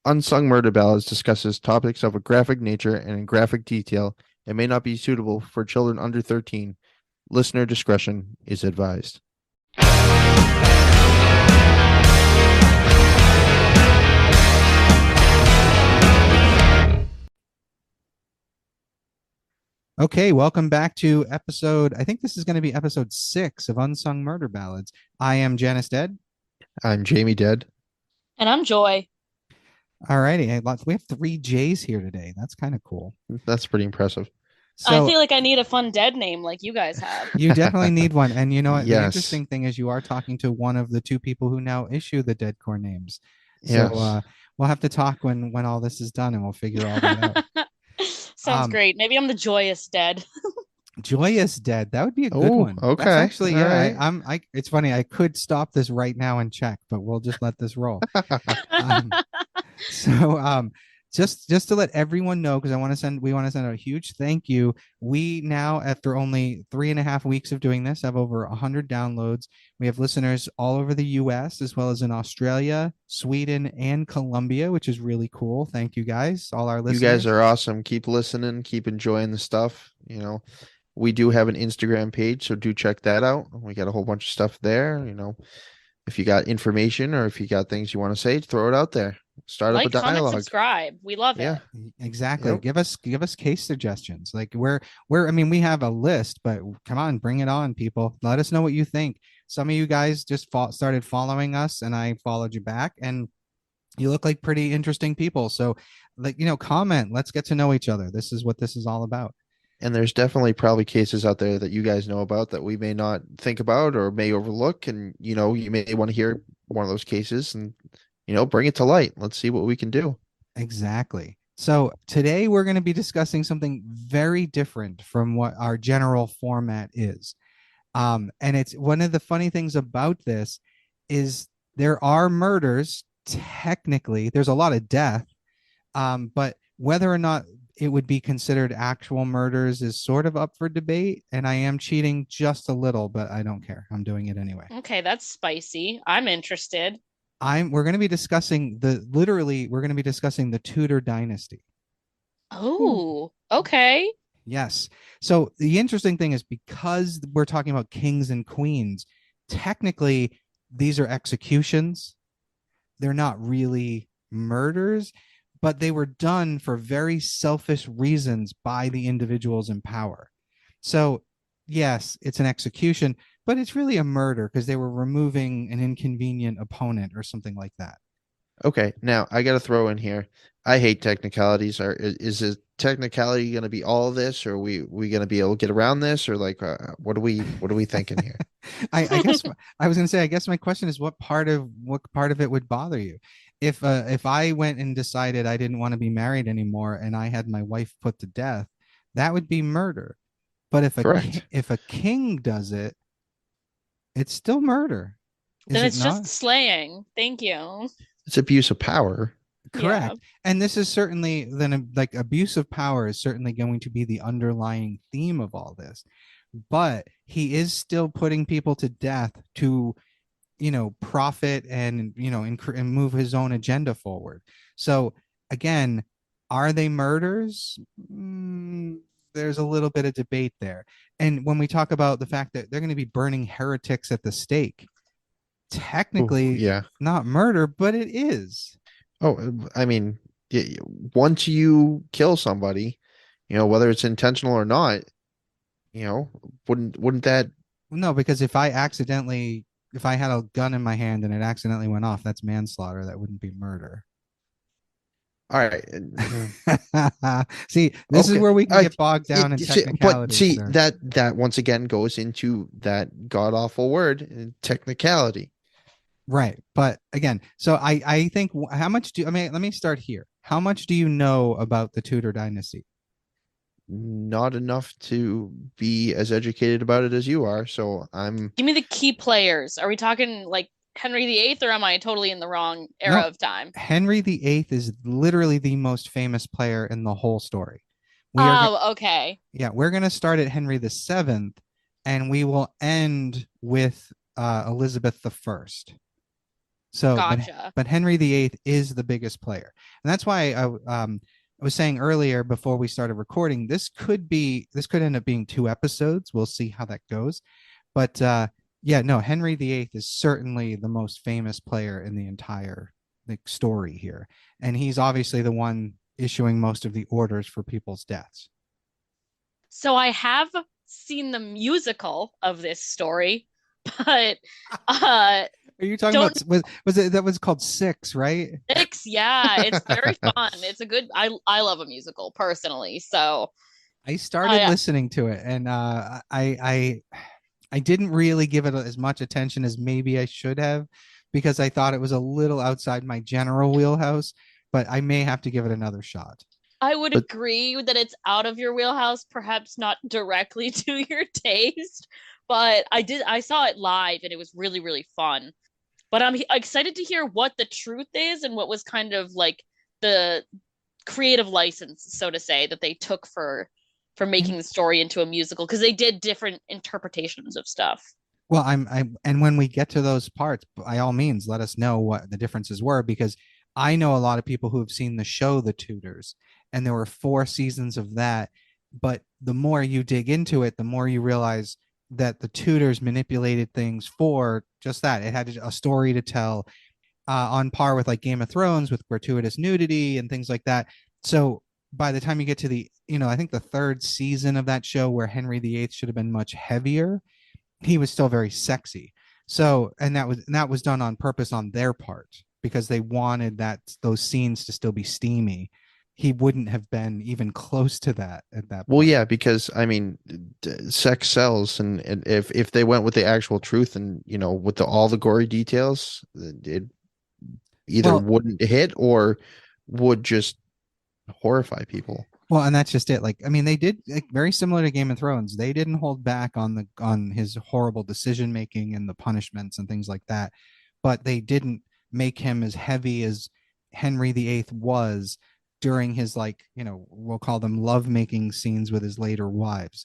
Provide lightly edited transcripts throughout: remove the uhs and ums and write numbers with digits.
Unsung Murder Ballads discusses topics of a graphic nature and in graphic detail and may not be suitable for children under 13. Listener discretion is advised. Okay, welcome back to I think this is going to be episode 6 of Unsung Murder Ballads. I am Janus Dead. I'm Jamie Dead. And I'm Joy. All righty, we have 3 J's here today. That's kind of cool. That's pretty impressive. I So feel like I need a fun dead name like you guys have. you definitely need one. And you know what? The Yes. interesting thing is you are talking to one of the 2 people who now issue the Deadcore names. So Yes. we'll have to talk when all this is done and we'll figure all that out. Sounds great. Maybe I'm the joyous dead. Joyous Dead. That would be a good Oh, one. That's okay. actually, All yeah. right. It's funny. I could stop this right now and check, but we'll just let this roll. Um, so just to let everyone know, because we want to send a huge thank you. We now, after only 3.5 weeks of doing this, have over 100 downloads. We have listeners all over the US as well as in Australia, Sweden, and Colombia, which is really cool. Thank you guys, all our You guys listeners. are awesome. Keep listening, keep enjoying the stuff. We do have an Instagram page, so do check that out. We got a whole bunch of stuff there. If you got information or if you got things you want to say, throw it out there. Start up a Like, comment, dialogue. subscribe. We love Yeah. it. Exactly. Yep. Give us case suggestions. Like we're I mean, we have a list, but come on, bring it on, people. Let us know what you think. Some of you guys just started following us and I followed you back, and you look like pretty interesting people. So like, comment. Let's get to know each other. This is what this is all about. And there's definitely probably cases out there that you guys know about that we may not think about or may overlook. And, you may want to hear one of those cases and, bring it to light. Let's see what we can do. Exactly. So today we're going to be discussing something very different from what our general format is. And it's one of the funny things about this is there are murders. Technically, there's a lot of death, but whether or not it would be considered actual murders is sort of up for debate. And I am cheating just a little, but I don't care. I'm doing it anyway. Okay, that's spicy. I'm interested. We're going to be discussing the Tudor Dynasty. Oh, okay. Yes. So the interesting thing is because we're talking about kings and queens, technically these are executions. They're not really murders, but they were done for very selfish reasons by the individuals in power. So, yes, it's an execution, but it's really a murder because they were removing an inconvenient opponent or something like that. Okay, now I got to throw in here. I hate technicalities. Is a technicality going to be all of this, or we going to be able to get around this, or like what are we thinking here? I guess I was going to say. I guess my question is, what part of it would bother you? If I went and decided I didn't want to be married anymore and I had my wife put to death, that would be murder. But Correct. if a king does it, it's still murder, is Then it it's just not? slaying. Thank you. It's abuse of power. Yeah. Correct. And this is certainly then like abuse of power is certainly going to be the underlying theme of all this. But he is still putting people to death to, profit and, and move his own agenda forward. So again, are they murders? There's a little bit of debate there. And when we talk about the fact that they're going to be burning heretics at the stake, Oh, technically yeah. not murder, but it is. Oh, I mean, once you kill somebody, whether it's intentional or not, you know, wouldn't that? No, because if I had a gun in my hand and it accidentally went off, that's manslaughter. That wouldn't be murder. All right. See, this is Okay. where we can I get bogged down in but technicalities, see sir. that once again goes into that god awful word, technicality. Right. But again, so I think how much do I mean, let me start here. How much do you know about the Tudor dynasty? Not enough to be as educated about it as you are. So I'm Give me the key players. Are we talking like Henry VIII, or am I totally in the wrong era No, of time? Henry VIII is literally the most famous player in the whole story. We are Oh, okay. Yeah, we're going to start at Henry VII and we will end with Elizabeth the First. So, Gotcha. but Henry VIII is the biggest player, and that's why I was saying earlier before we started recording, this could end up being 2 episodes. We'll see how that goes, but yeah, no, Henry VIII is certainly the most famous player in the entire story here, and he's obviously the one issuing most of the orders for people's deaths. So I have seen the musical of this story, but uh Are you talking don't about was it that was called Six, right? Six, yeah, it's very fun. It's a good I love a musical personally. So I started I listening to it, and I didn't really give it as much attention as maybe I should have because I thought it was a little outside my general wheelhouse, but I may have to give it another shot. I would But agree that it's out of your wheelhouse, perhaps not directly to your taste, but I saw it live and it was really, really fun. But I'm excited to hear what the truth is and what was kind of like the creative license, so to say, that they took for making the story into a musical because they did different interpretations of stuff. Well, and when we get to those parts, by all means, let us know what the differences were because I know a lot of people who have seen the show The Tudors, and there were 4 seasons of that. But the more you dig into it, the more you realize that the Tudors manipulated things for just that. It had a story to tell, on par with like Game of Thrones with gratuitous nudity and things like that. So by the time you get to I think the 3rd season of that show where Henry VIII should have been much heavier, he was still very sexy. So, and that was done on purpose on their part because they wanted those scenes to still be steamy. He wouldn't have been even close to that at that well, point. yeah, because I mean, sex sells, and if they went with the actual truth and with all the gory details, it either Well, wouldn't hit or would just horrify people. Well, and that's just it. Like, I mean, they did like, very similar to Game of Thrones. They didn't hold back on his horrible decision making and the punishments and things like that, but they didn't make him as heavy as Henry VIII was during his we'll call them love making scenes with his later wives.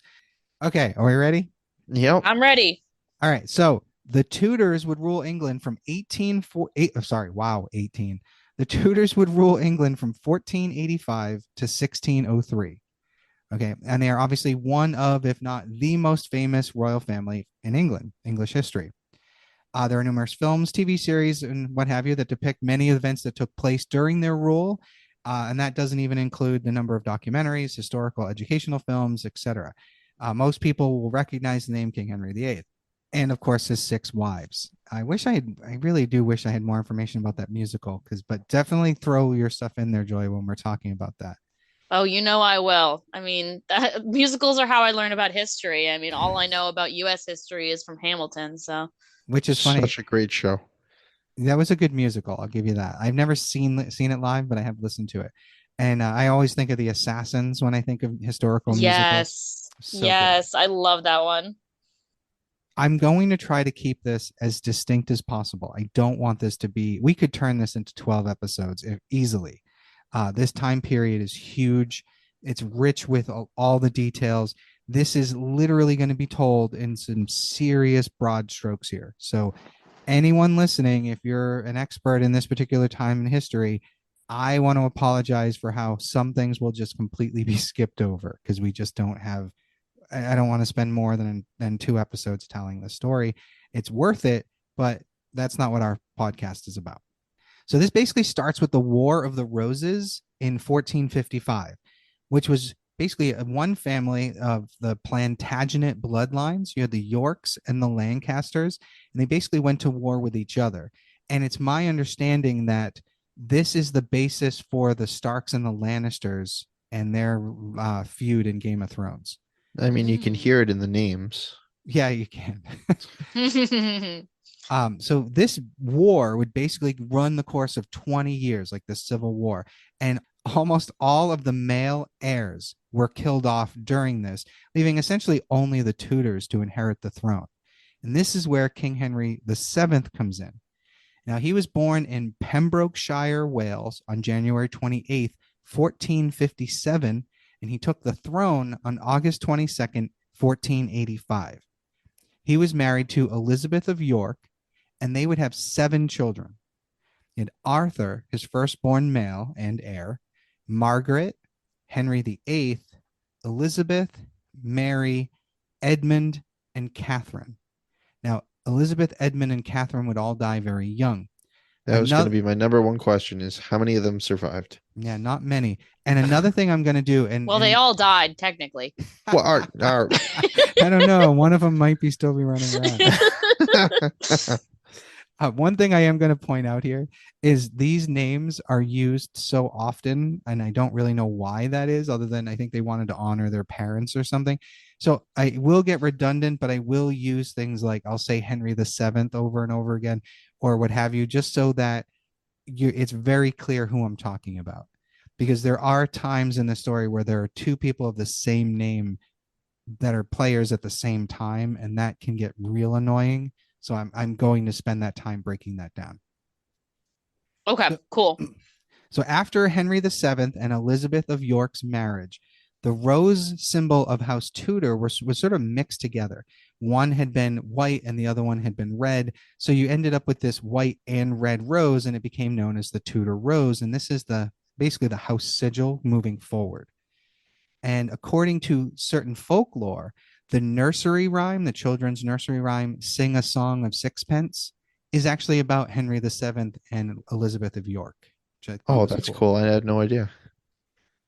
Okay, are we ready? Yep. I'm ready. All right. So the Tudors would rule England from 1848. Oh, sorry, wow, 18. The Tudors would rule England from 1485 to 1603. Okay. And they are obviously one of, if not the most famous royal family in England, English history. There are numerous films, TV series, and what have you that depict many events that took place during their rule. And that doesn't even include the number of documentaries, historical, educational films, etc. Most people will recognize the name King Henry VIII. And of course, his 6 wives. I really do wish I had more information about that musical, but definitely throw your stuff in there, Joy, when we're talking about that. Oh, I will. I mean, musicals are how I learn about history. I mean, all I know about US history is from Hamilton, so Which is funny. Such a great show. That was a good musical. I'll give you that. I've never seen it live, but I have listened to it. And I always think of the Assassins when I think of historical musicals. yes. So good. Yes, I love that one. I'm going to try to keep this as distinct as possible. I don't want this to be, we could turn this into 12 episodes easily. This time period is huge. It's rich with all the details. This is literally going to be told in some serious broad strokes here. So, anyone listening, if you're an expert in this particular time in history, I want to apologize for how some things will just completely be skipped over because we just don't have. I don't want to spend more than 2 episodes telling the story. It's worth it, but that's not what our podcast is about. So this basically starts with the War of the Roses in 1455, which was basically one family of the Plantagenet bloodlines. You had the Yorks and the Lancasters, and they basically went to war with each other. And it's my understanding that this is the basis for the Starks and the Lannisters and their feud in Game of Thrones. I mean, you can hear it in the names. Yeah, you can. So this war would basically run the course of 20 years, like the Civil War, and almost all of the male heirs were killed off during this, leaving essentially only the Tudors to inherit the throne. And this is where King Henry VII comes in. Now, he was born in Pembrokeshire, Wales on January 28th, 1457, and he took the throne on August 22nd, 1485. He was married to Elizabeth of York, and they would have 7 children. He had Arthur, his firstborn male and heir, Margaret, Henry VIII, Elizabeth, Mary, Edmund, and Catherine. Now, Elizabeth, Edmund, and Catherine would all die very young. That was going to be my number one question: is how many of them survived? Yeah, not many. And another thing I'm going to do, well, they all died technically. Well, our I don't know. One of them might be still be running around. One thing I am going to point out here is these names are used so often, and I don't really know why that is, other than I think they wanted to honor their parents or something. So I will get redundant, but I will use things like I'll say Henry VII over and over again, or what have you, just so that it's very clear who I'm talking about. Because there are times in the story where there are two people of the same name that are players at the same time, and that can get real annoying. So I'm going to spend that time breaking that down. Okay, cool. So after Henry VII and Elizabeth of York's marriage, the rose symbol of House Tudor was sort of mixed together. One had been white and the other one had been red. So you ended up with this white and red rose, and it became known as the Tudor rose. And this is basically the house sigil moving forward. And according to certain folklore, the nursery rhyme, the children's nursery rhyme, Sing a Song of Sixpence, is actually about Henry VII and Elizabeth of York. Oh, that's cool. I had no idea.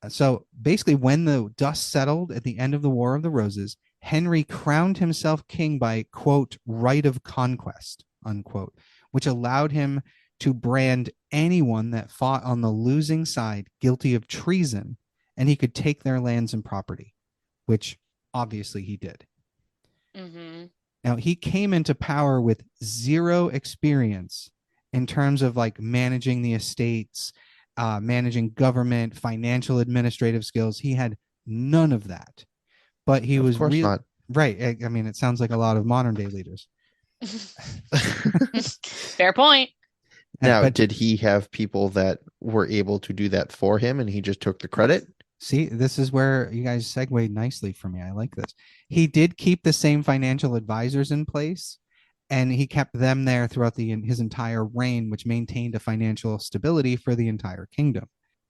So basically, when the dust settled at the end of the War of the Roses, Henry crowned himself king by, quote, right of conquest, unquote, which allowed him to brand anyone that fought on the losing side guilty of treason, and he could take their lands and property, which obviously he did. Mm-hmm. Now, he came into power with zero experience in terms of like managing the estates, managing government, financial administrative skills. He had none of that, but he was really right. I mean, it sounds like a lot of modern day leaders. Fair point. Now, did he have people that were able to do that for him and he just took the credit? See, this is where you guys segue nicely for me. I like this. He did keep the same financial advisors in place, and he kept them there throughout his entire reign, which maintained a financial stability for the entire kingdom.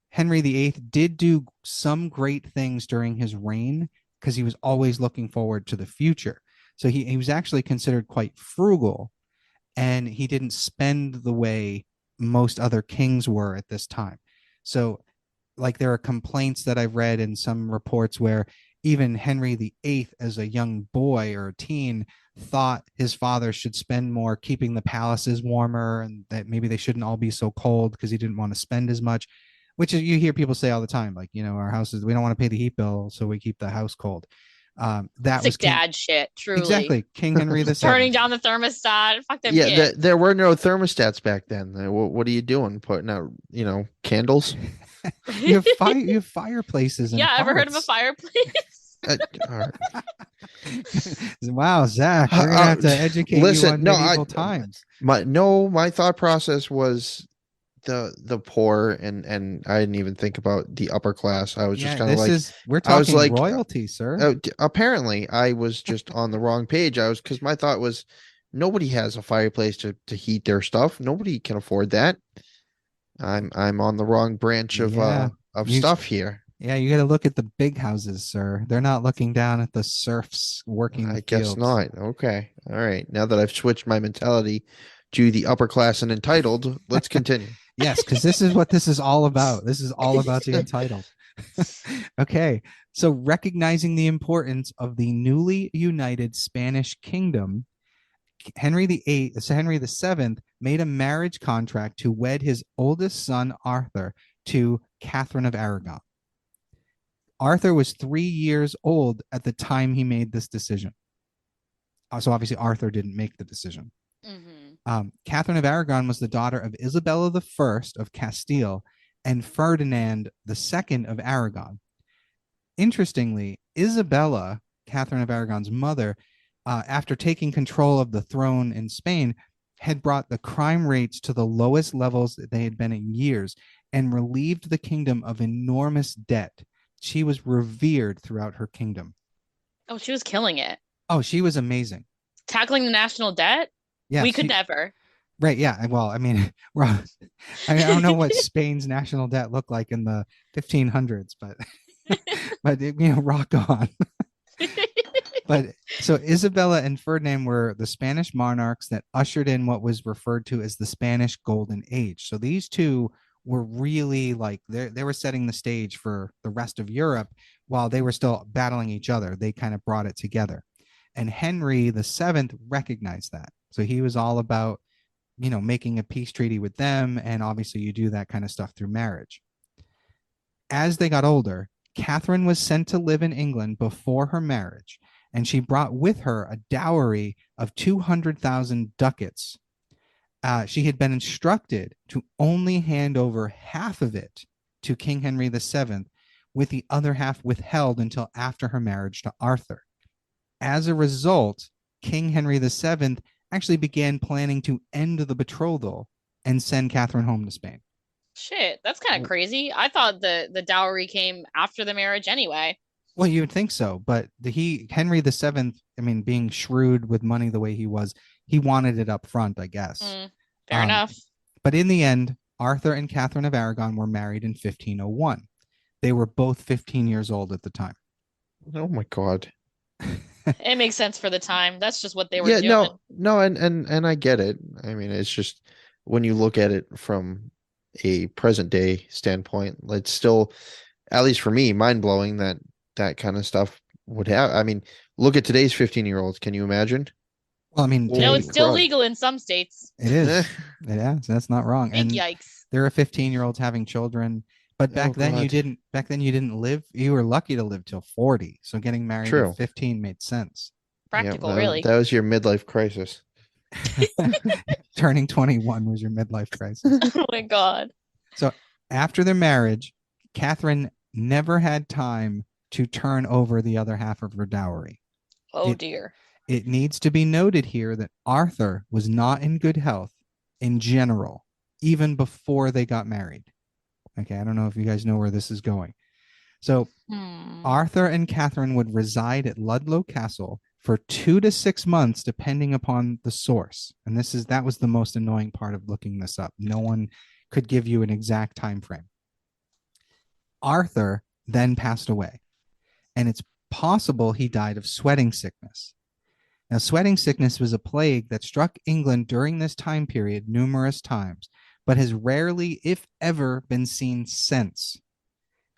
Henry VIII did do some great things during his reign because he was always looking forward to the future. So he was actually considered quite frugal, and he didn't spend the way most other kings were at this time. So like there are complaints that I've read in some reports where even Henry VIII as a young boy or a teen thought his father should spend more keeping the palaces warmer, and that maybe they shouldn't all be so cold because he didn't want to spend as much, which you hear people say all the time, like, you know, our houses, we don't want to pay the heat bill, so we keep the house cold. That was like dad shit, truly. Exactly. King Henry VII. Turning down the thermostat. Fuck them kids. kids. There were no thermostats back then. What are you doing? Putting out, candles? you have fireplaces. Yeah, ever heard of a fireplace? Wow, Zach, we're gonna have to educate you on medieval times. My thought process was the poor, and I didn't even think about the upper class. I was just kind of like, we're talking like, royalty, sir. Apparently, I was just on the wrong page. Because my thought was nobody has a fireplace to heat their stuff. Nobody can afford that. I'm on the wrong branch of stuff here. Yeah, you got to look at the big houses, sir. They're not looking down at the serfs working. I guess not. Okay, all right. Now that I've switched my mentality to the upper class and entitled, let's continue. Yes, because this is what this is all about. This is all about the entitled. Okay, so recognizing the importance of the newly united Spanish kingdom, Henry VIII made a marriage contract to wed his oldest son, Arthur, to Catherine of Aragon. Arthur was 3 years old at the time he made this decision. So obviously Arthur didn't make the decision. Mm-hmm. Catherine of Aragon was the daughter of Isabella I of Castile and Ferdinand II of Aragon. Interestingly, Isabella, Catherine of Aragon's mother, after taking control of the throne in Spain, had brought the crime rates to the lowest levels that they had been in years and relieved the kingdom of enormous debt. She was revered throughout her kingdom. Oh, she was killing it. Oh, she was amazing. Tackling the national debt? Yeah, we could never. Right. Yeah. Well, I mean, I don't know what Spain's national debt looked like in the 1500s, but rock on. But so Isabella and Ferdinand were the Spanish monarchs that ushered in what was referred to as the Spanish Golden Age. So these two were really like they were setting the stage for the rest of Europe while they were still battling each other. They kind of brought it together. And Henry VII recognized that. So he was all about, making a peace treaty with them. And obviously you do that kind of stuff through marriage. As they got older, Catherine was sent to live in England before her marriage, and she brought with her a dowry of 200,000 ducats. She had been instructed to only hand over half of it to King Henry VII, with the other half withheld until after her marriage to Arthur. As a result, King Henry VII actually began planning to end the betrothal and send Catherine home to Spain. Shit, that's kind of crazy. I thought the dowry came after the marriage anyway. Well, you would think so, but Henry VII, I mean, being shrewd with money the way he was, he wanted it up front, I guess. Fair enough. But in the end, Arthur and Catherine of Aragon were married in 1501. They were both 15 years old at the time. Oh my God. It makes sense for the time. That's just what they were Yeah, doing. no, and I get it. I mean, it's just when you look at it from a present day standpoint, it's still, at least for me, mind blowing that that kind of stuff would have. I mean, look at today's 15-year-olds. Can you imagine? Well, I mean, No, it's still crud. legal in some states. it is. Yeah, so that's not wrong. Big And yikes. there are 15-year-olds having children, but back then you God. didn't. Back then you didn't live. You were lucky to live till 40. So getting married True. at 15 made sense. Practical, that, really. That was your midlife crisis. Turning 21 was your midlife crisis. Oh my God. So after their marriage, Catherine never had time to turn over the other half of her dowry. Oh dear. It needs to be noted here that Arthur was not in good health in general, even before they got married. Okay, I don't know if you guys know where this is going. So Arthur and Catherine would reside at Ludlow Castle for 2 to 6 months, depending upon the source. And that was the most annoying part of looking this up. No one could give you an exact time frame. Arthur then passed away, and it's possible he died of sweating sickness. Now, sweating sickness was a plague that struck England during this time period numerous times, but has rarely, if ever, been seen since.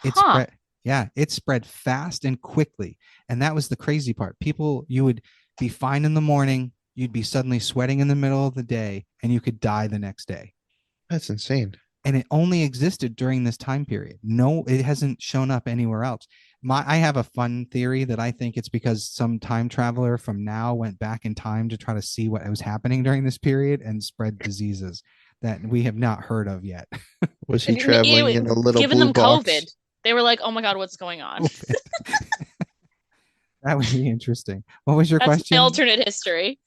It spread fast and quickly. And that was the crazy part. You would be fine in the morning, you'd be suddenly sweating in the middle of the day, and you could die the next day. That's insane. And it only existed during this time period. No, it hasn't shown up anywhere else. I have a fun theory that I think it's because some time traveler from now went back in time to try to see what was happening during this period and spread diseases that we have not heard of yet. Was he traveling in a little giving blue them box? COVID? They were like, "Oh my God, what's going on?" That would be interesting. What was your question? That's my alternate history.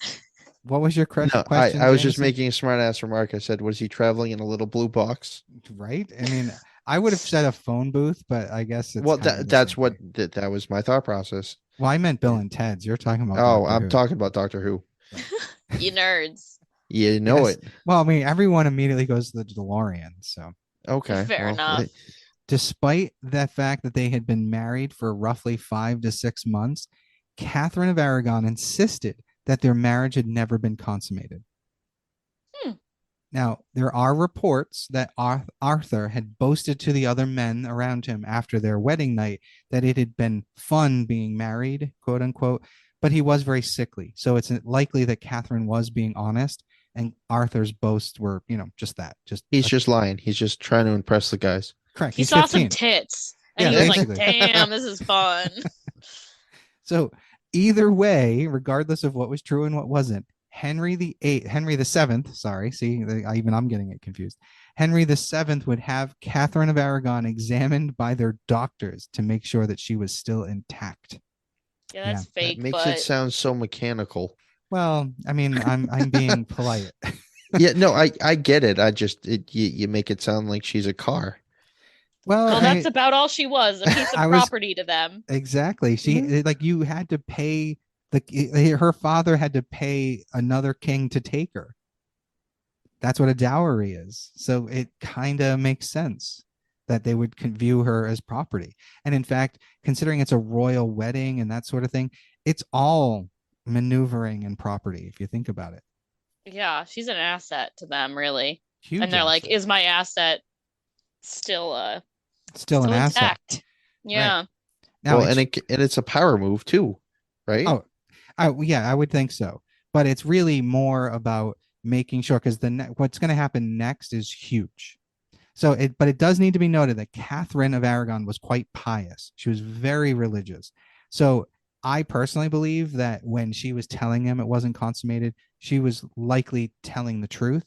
What was your question? I was just making a smart ass remark. I said, was he traveling in a little blue box? Right? I mean, I would have said a phone booth, but I guess it's that was my thought process. Well, I meant Bill and Ted's. You're talking about I'm talking about Doctor Who. You nerds. You know it. Well, I mean, everyone immediately goes to the DeLorean, so okay. Fair enough. Despite the fact that they had been married for roughly 5 to 6 months, Catherine of Aragon insisted that their marriage had never been consummated. Now, there are reports that Arthur had boasted to the other men around him after their wedding night that it had been fun being married, quote unquote, but he was very sickly. So it's likely that Catherine was being honest, and Arthur's boasts were, just that. He's just lying. He's just trying to impress the guys. Correct. He saw some tits, and he was like, "Damn, this is fun." So either way, regardless of what was true and what wasn't, Henry VII, sorry, see, even I'm getting it confused. Henry VII would have Catherine of Aragon examined by their doctors to make sure that she was still intact. Yeah, that's fake. That makes it sound so mechanical. Well, I mean, I'm being polite. Yeah, no, I get it. You make it sound like she's a car. Well, that's about all she was, a piece of property to them. Exactly. She you had to pay her father had to pay another king to take her. That's what a dowry is. So it kind of makes sense that they would view her as property. And in fact, considering it's a royal wedding and that sort of thing, it's all maneuvering and property if you think about it. Yeah, she's an asset to them, really. And Huge they're like, asset. is my asset still Still an still asset. intact? Right. Yeah. Now Well, it's and it's a power move too, right? oh, yeah, I would think so. But it's really more about making sure because what's going to happen next is huge. But it does need to be noted that Catherine of Aragon was quite pious. She was very religious. So I personally believe that when she was telling him it wasn't consummated, she was likely telling the truth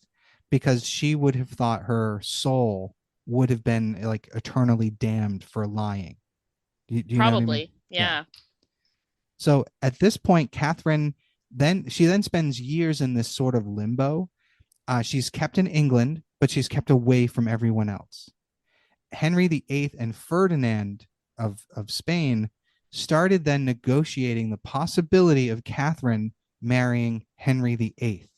because she would have thought her soul would have been like eternally damned for lying. Do you know what I mean? Probably. Yeah. Yeah. So at this point, Catherine then spends years in this sort of limbo. She's kept in England, but she's kept away from everyone else. Henry VIII and Ferdinand of Spain started then negotiating the possibility of Catherine marrying Henry VIII.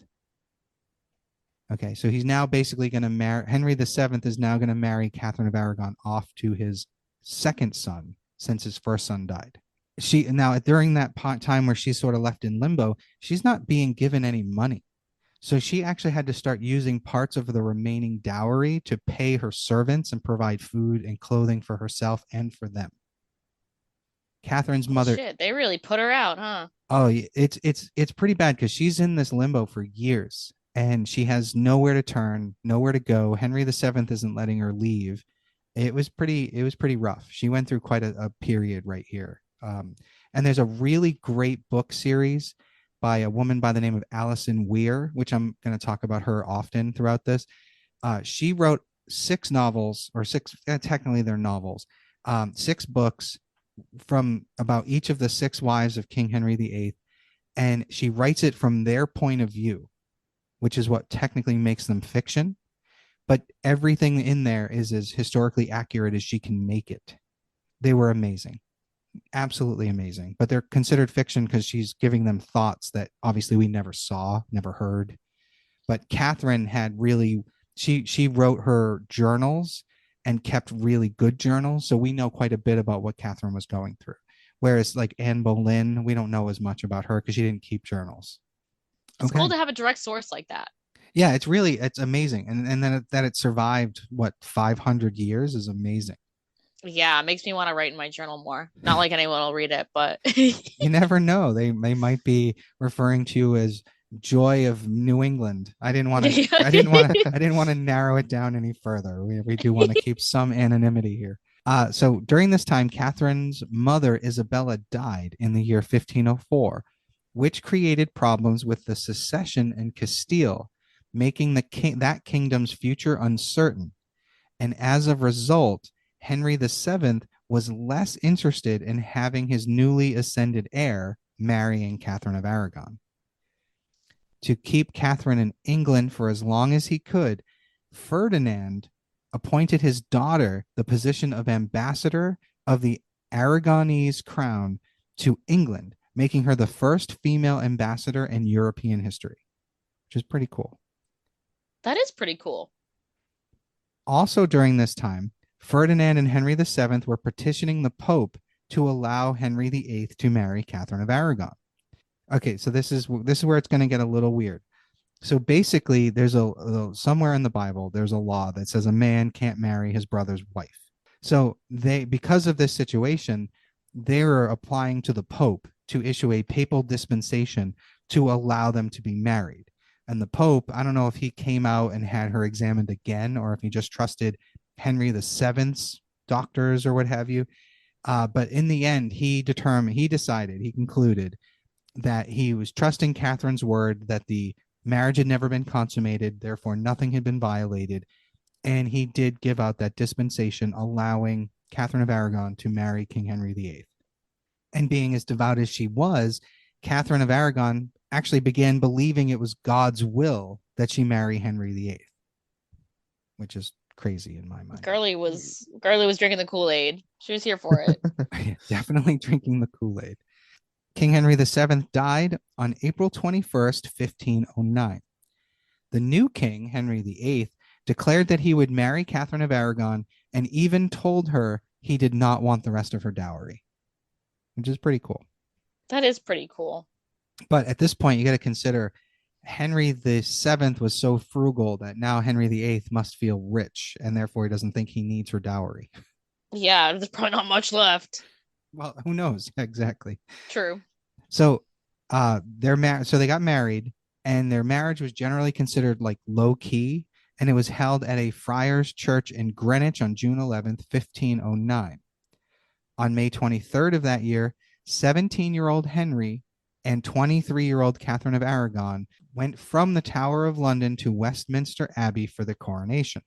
Okay, so he's now basically going to marry Henry VII is now going to marry Catherine of Aragon off to his second son since his first son died. She now during that time where she's sort of left in limbo, she's not being given any money. So she actually had to start using parts of the remaining dowry to pay her servants and provide food and clothing for herself and for them. Catherine's Oh mother, shit, they really put her out, huh? oh, it's pretty bad because she's in this limbo for years and she has nowhere to turn, nowhere to go. Henry VII isn't letting her leave. It was pretty rough. She went through quite a period right here. And there's a really great book series by a woman by the name of Alison Weir, which I'm going to talk about her often throughout this. She wrote six novels, or six, technically they're novels, six books from about each of the six wives of King Henry VIII. And she writes it from their point of view, which is what technically makes them fiction. But everything in there is as historically accurate as she can make it. They were amazing, absolutely amazing, but they're considered fiction because she's giving them thoughts that obviously we never saw, never heard. But Catherine had really, she wrote her journals and kept really good journals, so we know quite a bit about what Catherine was going through. Whereas like Anne Boleyn, we don't know as much about her because she didn't keep journals. It's cool Okay. to have a direct source like that. Yeah, it's amazing, and then that it survived what 500 years is amazing. Yeah, it makes me want to write in my journal more. Not like anyone will read it, but You never know. They might be referring to you as Joy of New England. I didn't want to narrow it down any further. We do want to keep some anonymity here. So during this time, Catherine's mother Isabella died in the year 1504, which created problems with the succession in Castile, making that kingdom's future uncertain. And as a result, Henry VII was less interested in having his newly ascended heir marrying Catherine of Aragon. To keep Catherine in England for as long as he could, Ferdinand appointed his daughter the position of ambassador of the Aragonese crown to England, making her the first female ambassador in European history, which is pretty cool. that is pretty cool. Also during this time, Ferdinand and Henry VII were petitioning the Pope to allow Henry VIII to marry Catherine of Aragon. Okay, so this is where it's going to get a little weird. So basically, there's somewhere in the Bible there's a law that says a man can't marry his brother's wife. So because of this situation, they're applying to the Pope to issue a papal dispensation to allow them to be married. And the Pope, I don't know if he came out and had her examined again or if he just trusted Henry VII's doctors or what have you. But in the end, he concluded that he was trusting Catherine's word that the marriage had never been consummated, therefore nothing had been violated. And he did give out that dispensation allowing Catherine of Aragon to marry King Henry VIII. And being as devout as she was, Catherine of Aragon actually began believing it was God's will that she marry Henry VIII, which is crazy in my mind. Girly was drinking the Kool-Aid. She was here for it. Definitely drinking the Kool-Aid. King Henry VII died on April 21st, 1509. The new king, Henry VIII, declared that he would marry Catherine of Aragon and even told her he did not want the rest of her dowry, which is pretty cool. That is pretty cool. But at this point, you got to consider Henry VII was so frugal that now Henry VIII must feel rich, and therefore he doesn't think he needs her dowry. Yeah, there's probably not much left. Well, who knows? Exactly. True. So so they got married, and their marriage was generally considered like low key, and it was held at a friars church in Greenwich on June 11th, 1509. On May 23rd of that year, 17-year-old Henry and 23-year-old Catherine of Aragon went from the Tower of London to Westminster Abbey for the coronation.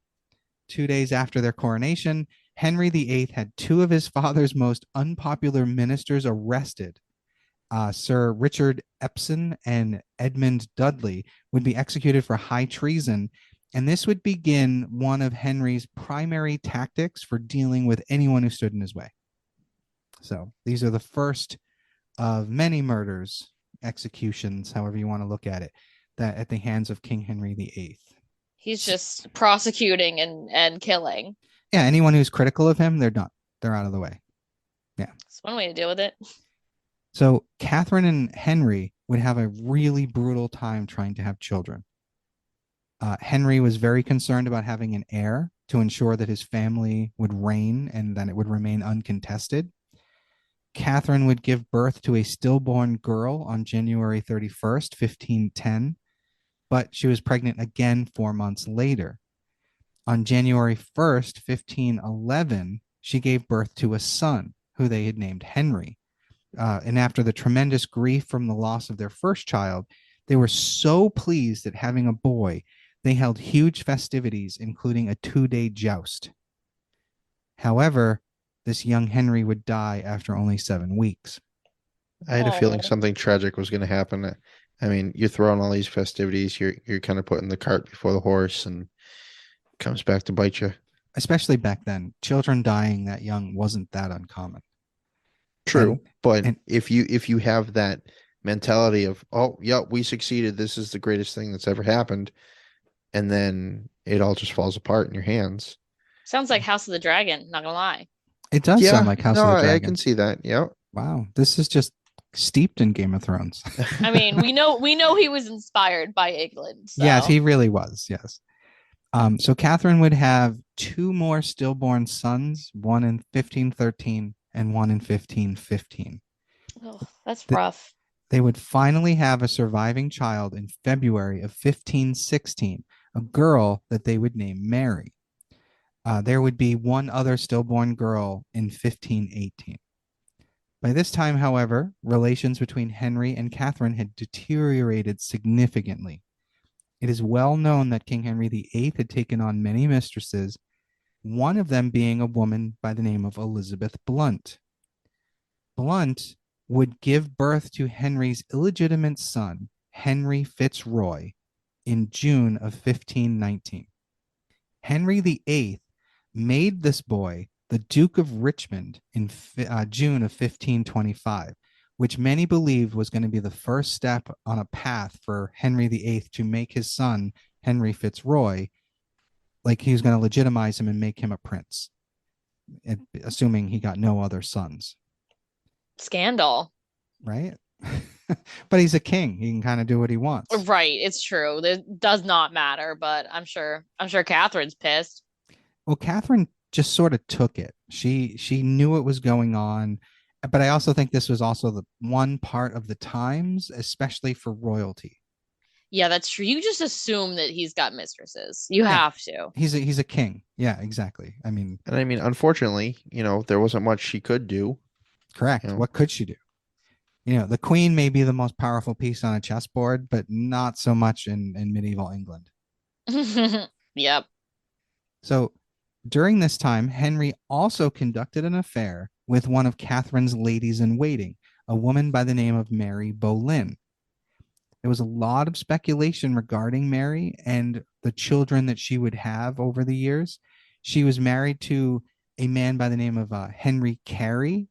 2 days after their coronation, Henry VIII had two of his father's most unpopular ministers arrested. Sir Richard Epsom and Edmund Dudley would be executed for high treason, and this would begin one of Henry's primary tactics for dealing with anyone who stood in his way. So these are the first of many murders, executions, however you want to look at it, that at the hands of King Henry VIII. He's just prosecuting and killing. Yeah, anyone who's critical of him, they're done. They're out of the way. Yeah. It's one way to deal with it. So Catherine and Henry would have a really brutal time trying to have children. Henry was very concerned about having an heir to ensure that his family would reign and that it would remain uncontested. Catherine would give birth to a stillborn girl on January 31st, 1510, but she was pregnant again 4 months later. On January 1st, 1511, she gave birth to a son who they had named Henry. And after the tremendous grief from the loss of their first child, they were so pleased at having a boy, they held huge festivities, including a 2-day joust. However, this young Henry would die after only 7 weeks. I had a feeling something tragic was going to happen. I mean, you're throwing all these festivities, you're kind of putting the cart before the horse, and it comes back to bite you. Especially back then, children dying that young wasn't that uncommon. True, but if you have that mentality of, oh yeah, we succeeded, this is the greatest thing that's ever happened, and then it all just falls apart in your hands. Sounds like House of the Dragon, not gonna lie. It does sound like House of the Dragon. I can see that. Yeah. Wow, this is just steeped in Game of Thrones. I mean, we know he was inspired by England. So. Yes, he really was. Yes. So Catherine would have 2 more stillborn sons, one in 1513 and one in 1515. Oh, that's rough. They would finally have a surviving child in February of 1516, a girl that they would name Mary. There would be one other stillborn girl in 1518. By this time, however, relations between Henry and Catherine had deteriorated significantly. It is well known that King Henry VIII had taken on many mistresses, one of them being a woman by the name of Elizabeth Blunt. Blunt would give birth to Henry's illegitimate son, Henry Fitzroy, in June of 1519. Henry VIII made this boy the Duke of Richmond in June of 1525, which many believed was going to be the first step on a path for Henry VIII to make his son, Henry Fitzroy, like he was going to legitimize him and make him a prince, assuming he got no other sons. Scandal. Right? But he's a king. He can kind of do what he wants. Right. It's true. It does not matter, but I'm sure Catherine's pissed. Well, Catherine just sort of took it. She knew what was going on, but I also think this was also the one part of the times, especially for royalty. Yeah, that's true. You just assume that he's got mistresses. You have to. He's a king. Yeah, exactly. I mean, unfortunately, there wasn't much she could do. Correct. What could she do? The queen may be the most powerful piece on a chessboard, but not so much in medieval England. Yep. So during this time, Henry also conducted an affair with one of Catherine's ladies-in-waiting, a woman by the name of Mary Boleyn. There was a lot of speculation regarding Mary and the children that she would have over the years. She was married to a man by the name of Henry Carey.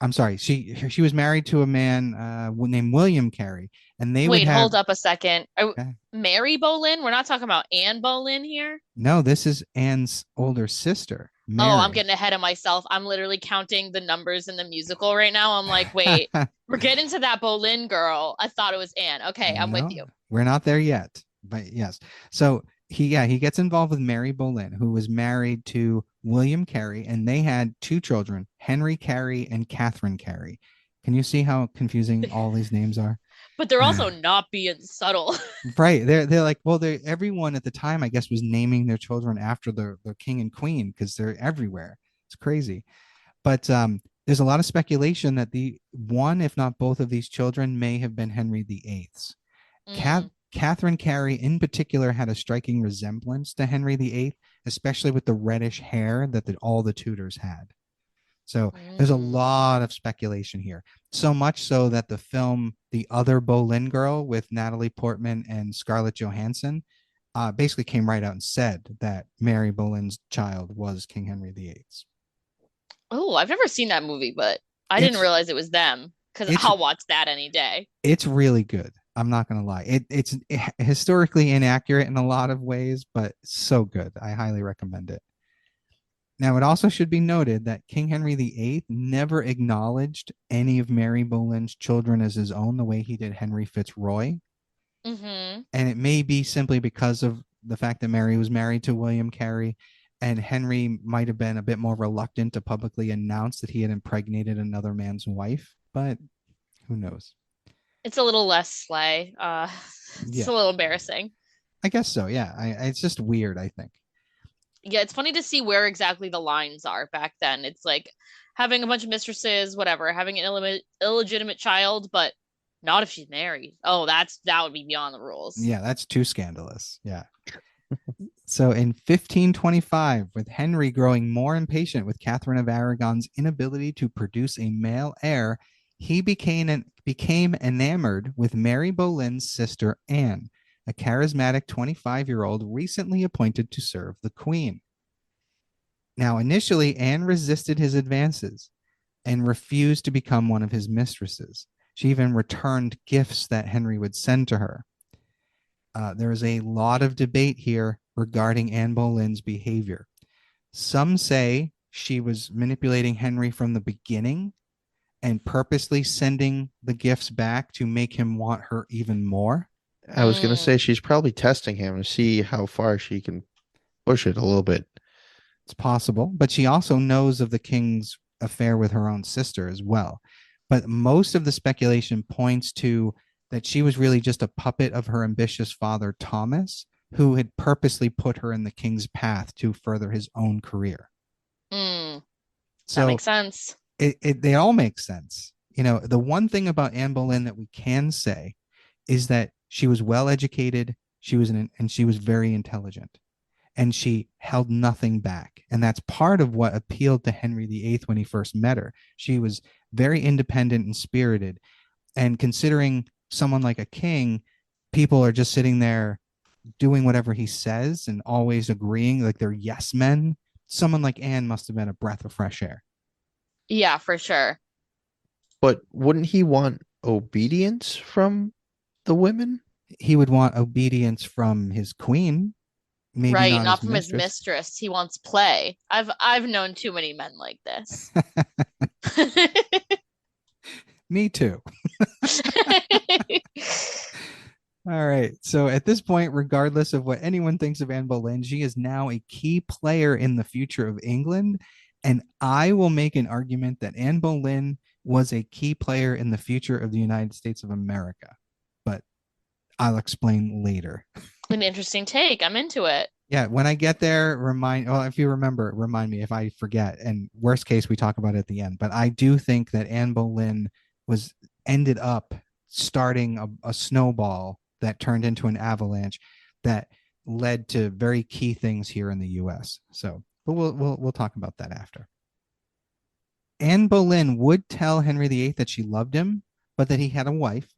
I'm sorry, she was married to a man named William Carey, and they would Wait, have. hold up a second. Okay. Mary Boleyn? We're not talking about Anne Boleyn here. No, this is Anne's older sister, Oh, I'm Mary. getting ahead of myself. I'm literally counting the numbers in the musical right now. I'm like, wait, we're getting to that Boleyn girl. I thought it was Anne. Okay, I'm with No, you. we're not there yet, but yes. So he gets involved with Mary Boleyn, who was married to William Carey, and they had two children, Henry Carey and Catherine Carey. Can you see how confusing all these names are? But they're also not being subtle. Right. They're like, well, they everyone at the time, I guess, was naming their children after the king and queen because they're everywhere. It's crazy. But there's a lot of speculation that the one, if not both of these children may have been Henry VIII's. Mm, Catherine Carey in particular had a striking resemblance to Henry VIII, especially with the reddish hair that all the Tudors had. So there's a mm. lot of speculation here. So much so that the film The Other Boleyn Girl with Natalie Portman and Scarlett Johansson basically came right out and said that Mary Boleyn's child was King Henry VIII's. Oh, I've never seen that movie, but I didn't It's realize it was them because it's I'll watch that any day. it's really good. I'm not gonna lie. It's historically inaccurate in a lot of ways, but so good. I highly recommend it. Now, it also should be noted that King Henry VIII never acknowledged any of Mary Boleyn's children as his own the way he did Henry Fitzroy. Mm-hmm. And it may be simply because of the fact that Mary was married to William Carey, and Henry might have been a bit more reluctant to publicly announce that he had impregnated another man's wife, but who knows? It's a little less slay. It's Yeah, a little embarrassing. I guess so. Yeah, it's just weird, I think. Yeah, it's funny to see where exactly the lines are back then. It's like having a bunch of mistresses, whatever, having an illegitimate child, but not if she's married. Oh, that would be beyond the rules. Yeah, that's too scandalous. Yeah. So in 1525, with Henry growing more impatient with Catherine of Aragon's inability to produce a male heir, he became enamored with Mary Boleyn's sister Anne, a charismatic 25-year-old recently appointed to serve the queen. Now, initially, Anne resisted his advances and refused to become one of his mistresses. She even returned gifts that Henry would send to her. There is a lot of debate here regarding Anne Boleyn's behavior. Some say she was manipulating Henry from the beginning and purposely sending the gifts back to make him want her even more. I was gonna Mm. say she's probably testing him to see how far she can push it a little bit. It's possible, but she also knows of the king's affair with her own sister as well. But most of the speculation points to that she was really just a puppet of her ambitious father, Thomas, who had purposely put her in the king's path to further his own career. Mm. That So makes sense. they all make sense. You know, the one thing about Anne Boleyn that we can say is that she was well educated, and she was very intelligent, and she held nothing back. And that's part of what appealed to Henry VIII when he first met her. She was very independent and spirited. And considering someone like a king, people are just sitting there doing whatever he says and always agreeing, like they're yes men. Someone like Anne must have been a breath of fresh air. Yeah, for sure. But wouldn't he want obedience from the women? He would want obedience from his queen, maybe Right, not not his from his mistress. mistress. He wants play. I've known too many men like this. Me too. All right. So at this point, regardless of what anyone thinks of Anne Boleyn, she is now a key player in the future of England. And I will make an argument that Anne Boleyn was a key player in the future of the United States of America. But I'll explain later. An interesting take. I'm into it. Yeah, when I get there, if you remember, remind me if I forget. And worst case, we talk about it at the end. But I do think that Anne Boleyn ended up starting a snowball that turned into an avalanche that led to very key things here in the US. So, but we'll talk about that after. Anne Boleyn would tell Henry VIII that she loved him, but that he had a wife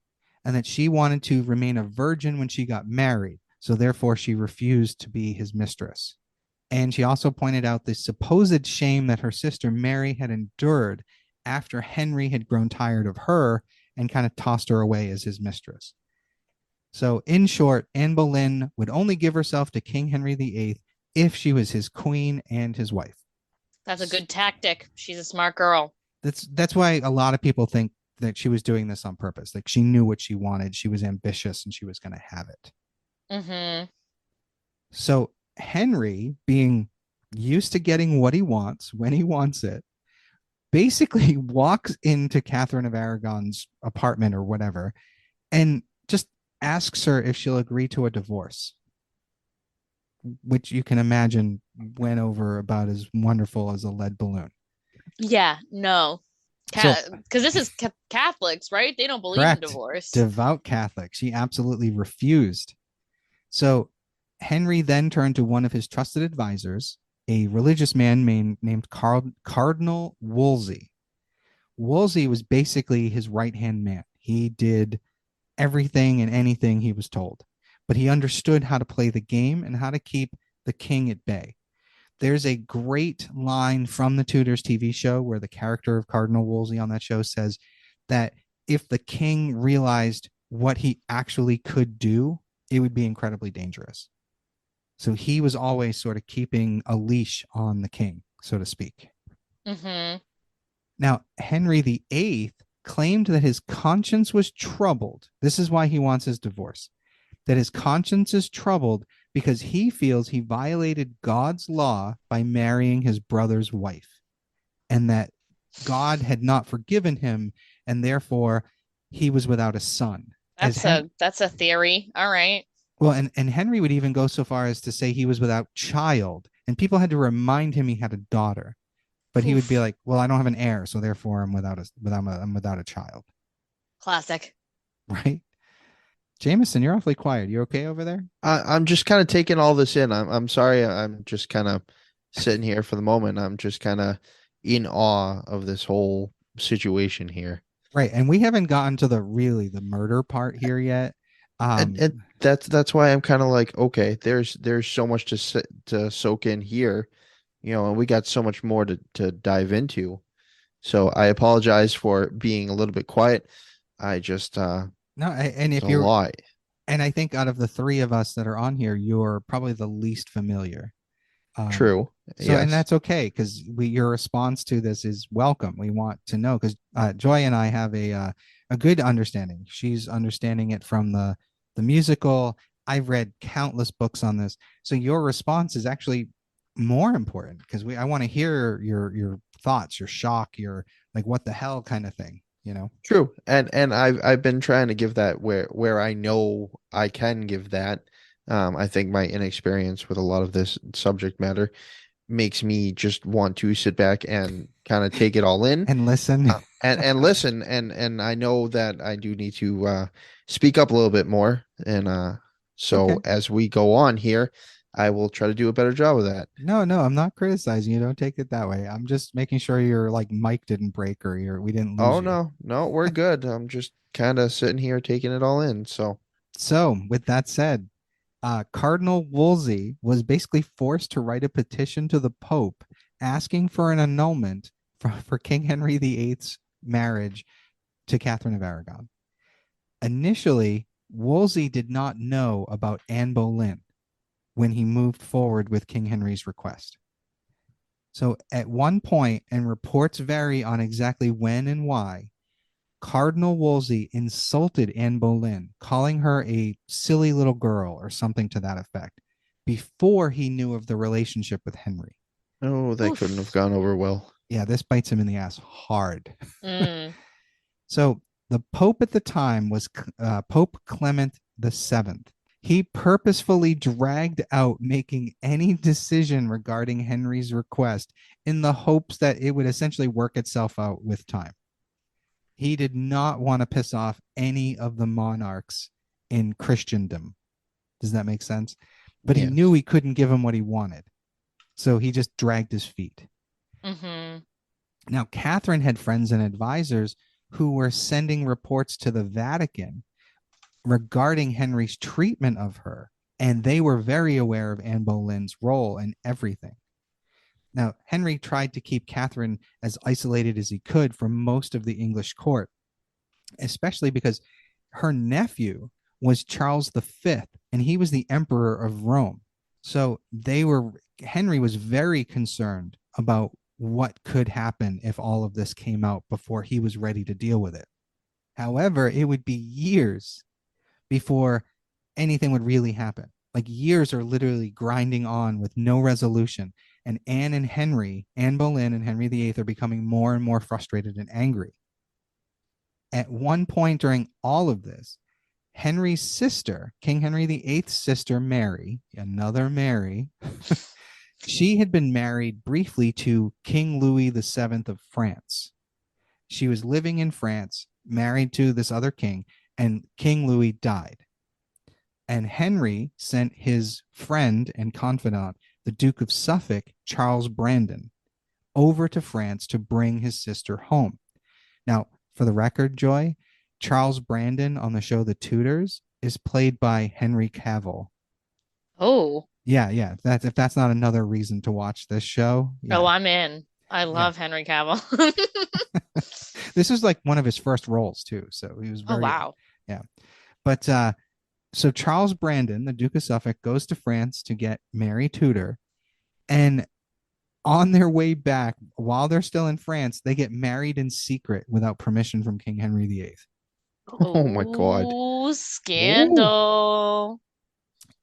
and that she wanted to remain a virgin when she got married. So therefore, she refused to be his mistress. And she also pointed out the supposed shame that her sister Mary had endured after Henry had grown tired of her and kind of tossed her away as his mistress. So, in short, Anne Boleyn would only give herself to King Henry VIII if she was his queen and his wife. That's a good tactic. She's a smart girl. That's why a lot of people think that she was doing this on purpose. Like she knew what she wanted, she was ambitious, and she was going to have it. Mm-hmm. So Henry, being used to getting what he wants when he wants it, basically walks into Catherine of Aragon's apartment or whatever and just asks her if she'll agree to a divorce, which you can imagine went over about as wonderful as a lead balloon. Yeah, no. So, Because this is Catholics, right? They don't believe in correct. divorce. Devout Catholic. She absolutely refused. So Henry then turned to one of his trusted advisors, a religious man named Cardinal Wolsey. Wolsey was basically his right-hand man. He did everything and anything he was told, but he understood how to play the game and how to keep the king at bay. There's a great line from the Tudors TV show where the character of Cardinal Wolsey on that show says that if the king realized what he actually could do, it would be incredibly dangerous. So he was always sort of keeping a leash on the king, so to speak. Mm-hmm. Now, Henry VIII claimed that his conscience was troubled. This is why he wants his divorce. That his conscience is troubled because he feels he violated God's law by marrying his brother's wife, and that God had not forgiven him, and therefore he was without a son. That's a theory. All right. Well, and Henry would even go so far as to say he was without child, and people had to remind him he had a daughter, but he would be like, "Well, I don't have an heir, so therefore I'm without a child." Classic. Right? Jameson, you're awfully quiet. You okay over there? I'm just kind of taking all this in. I'm sorry. I'm just kind of sitting here for the moment. I'm just kind of in awe of this whole situation here. Right, and we haven't gotten to the murder part here yet. And that's why I'm kind of like, okay, there's so much to soak in here, and we got so much more to dive into. So I apologize for being a little bit quiet. I just no, and it's if a you're, lot. and I think out of the three of us that are on here, you're probably the least familiar. True. So, and Yes. that's okay because your response to this is welcome. We want to know because Joy and I have a good understanding. She's understanding it from the musical. I've read countless books on this, so your response is actually more important because I want to hear your thoughts, your shock, your like what the hell kind of thing. True. And I've been trying to give that where I know I can give that. I think my inexperience with a lot of this subject matter makes me just want to sit back and kind of take it all in and listen. and listen, and I know that I do need to speak up a little bit more, and so Okay. as we go on here, I will try to do a better job of that. No, I'm not criticizing you. Don't take it that way. I'm just making sure your like mic didn't break or we didn't lose Oh you. no, we're good. I'm just kind of sitting here taking it all in. So, with that said, Cardinal Wolsey was basically forced to write a petition to the Pope asking for an annulment for King Henry VIII's marriage to Catherine of Aragon. Initially, Wolsey did not know about Anne Boleyn when he moved forward with King Henry's request. So at one point, and reports vary on exactly when and why, Cardinal Wolsey insulted Anne Boleyn, calling her a silly little girl or something to that effect, before he knew of the relationship with Henry. Oh, that couldn't have gone over well. Yeah, this bites him in the ass hard. Mm. So the Pope at the time was Pope Clement VII. He purposefully dragged out making any decision regarding Henry's request in the hopes that it would essentially work itself out with time. He did not want to piss off any of the monarchs in Christendom. Does that make sense? But he knew he couldn't give him what he wanted. So he just dragged his feet. Mm-hmm. Now, Catherine had friends and advisors who were sending reports to the Vatican regarding Henry's treatment of her, and they were very aware of Anne Boleyn's role in everything. Now, Henry tried to keep Catherine as isolated as he could from most of the English court, especially because her nephew was Charles V, and he was the emperor of Rome. So Henry was very concerned about what could happen if all of this came out before he was ready to deal with it. However, it would be years before anything would really happen. Like years are literally grinding on with no resolution. And Anne Boleyn and Henry VIII are becoming more and more frustrated and angry. At one point during all of this, Henry's sister, King Henry VIII's sister, Mary, another Mary, she had been married briefly to King Louis VII of France. She was living in France, married to this other king, and King Louis died. And Henry sent his friend and confidant, the Duke of Suffolk, Charles Brandon, over to France to bring his sister home. Now, for the record, Joy, Charles Brandon on the show The Tudors is played by Henry Cavill. Oh. Yeah. If that's not another reason to watch this show. Yeah. Oh, I'm in. I love Henry Cavill. This is like one of his first roles too. So he was very, wow. Yeah. But so Charles Brandon, the Duke of Suffolk, goes to France to get Mary Tudor. And on their way back, while they're still in France, they get married in secret without permission from King Henry VIII. Oh my God. Oh, scandal.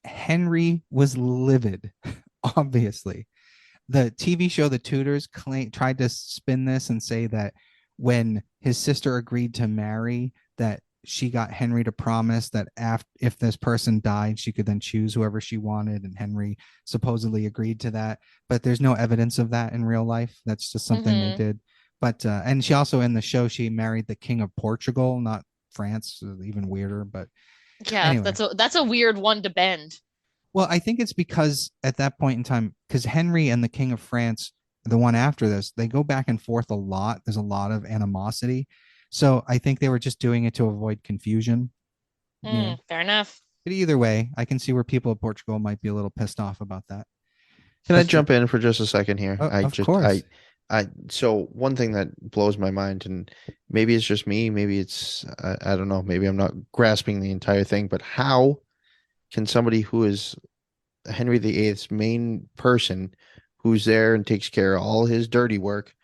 Henry was livid, obviously. The TV show The Tudors tried to spin this and say that when his sister agreed to marry, that she got Henry to promise that if this person died, she could then choose whoever she wanted, and Henry supposedly agreed to that. But there's no evidence of that in real life. That's just something they did. But and she also, in the show, she married the King of Portugal, not France, even weirder. But yeah, anyway. That's a weird one to bend. Well, I think it's because at that point in time, because Henry and the King of France, the one after this, they go back and forth a lot. There's a lot of animosity. So I think they were just doing it to avoid confusion. Fair enough. But either way, I can see where people of Portugal might be a little pissed off about that. Can I jump in for just a second here? Of course. So one thing that blows my mind, and maybe it's just me, maybe it's, I don't know, maybe I'm not grasping the entire thing, but how can somebody who is Henry VIII's main person, who's there and takes care of all his dirty work,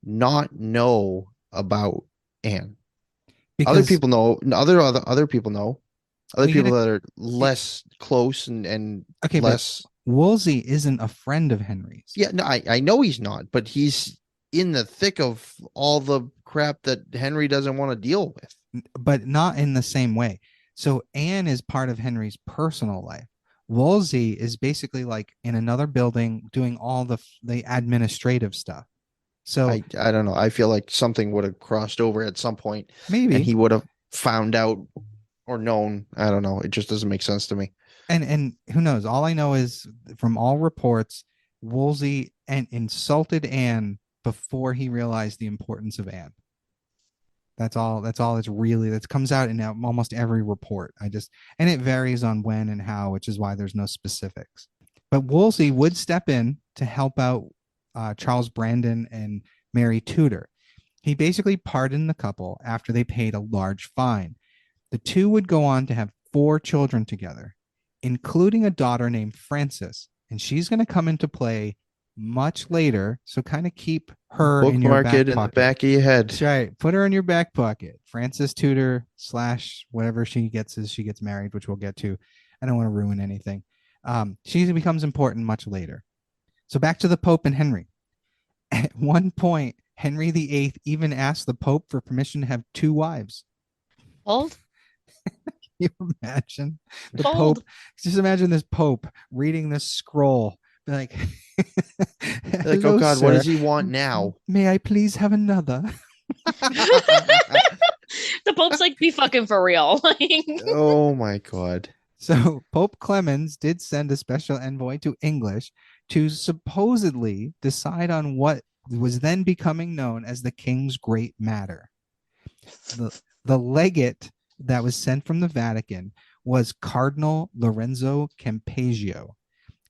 not know about Anne? Because other people know. Other people know. Other people that are less close and okay, less. Wolsey isn't a friend of Henry's. Yeah, no, I know he's not, but he's in the thick of all the crap that Henry doesn't want to deal with. But not in the same way. So Anne is part of Henry's personal life. Wolsey is basically like in another building doing all the administrative stuff. So I don't know. I feel like something would have crossed over at some point. Maybe. And he would have found out or known. I don't know. It just doesn't make sense to me. And who knows? All I know is from all reports, Wolsey insulted Anne before he realized the importance of Anne. That's all it's really, that comes out in almost every report. And it varies on when and how, which is why there's no specifics. But Wolsey would step in to help out Charles Brandon and Mary Tudor. He basically pardoned the couple after they paid a large fine. The two would go on to have 4 children together, including a daughter named Frances. And she's going to come into play much later, so kind of keep her in your back pocket. In the back of your head. That's right. Put her in your back pocket. Frances Tudor / whatever she gets as she gets married, which we'll get to. I don't want to ruin anything. She becomes important much later. So back to the Pope and Henry. At one point, Henry VIII even asked the Pope for permission to have 2 wives. Old? Can you imagine the Pope? Just imagine this Pope reading this scroll. Like, oh God, sir, what does he want now? May I please have another? The Pope's like, be fucking for real. Oh my God. So Pope Clemens did send a special envoy to English to supposedly decide on what was then becoming known as the King's Great Matter. The legate that was sent from the Vatican was Cardinal Lorenzo Campeggio.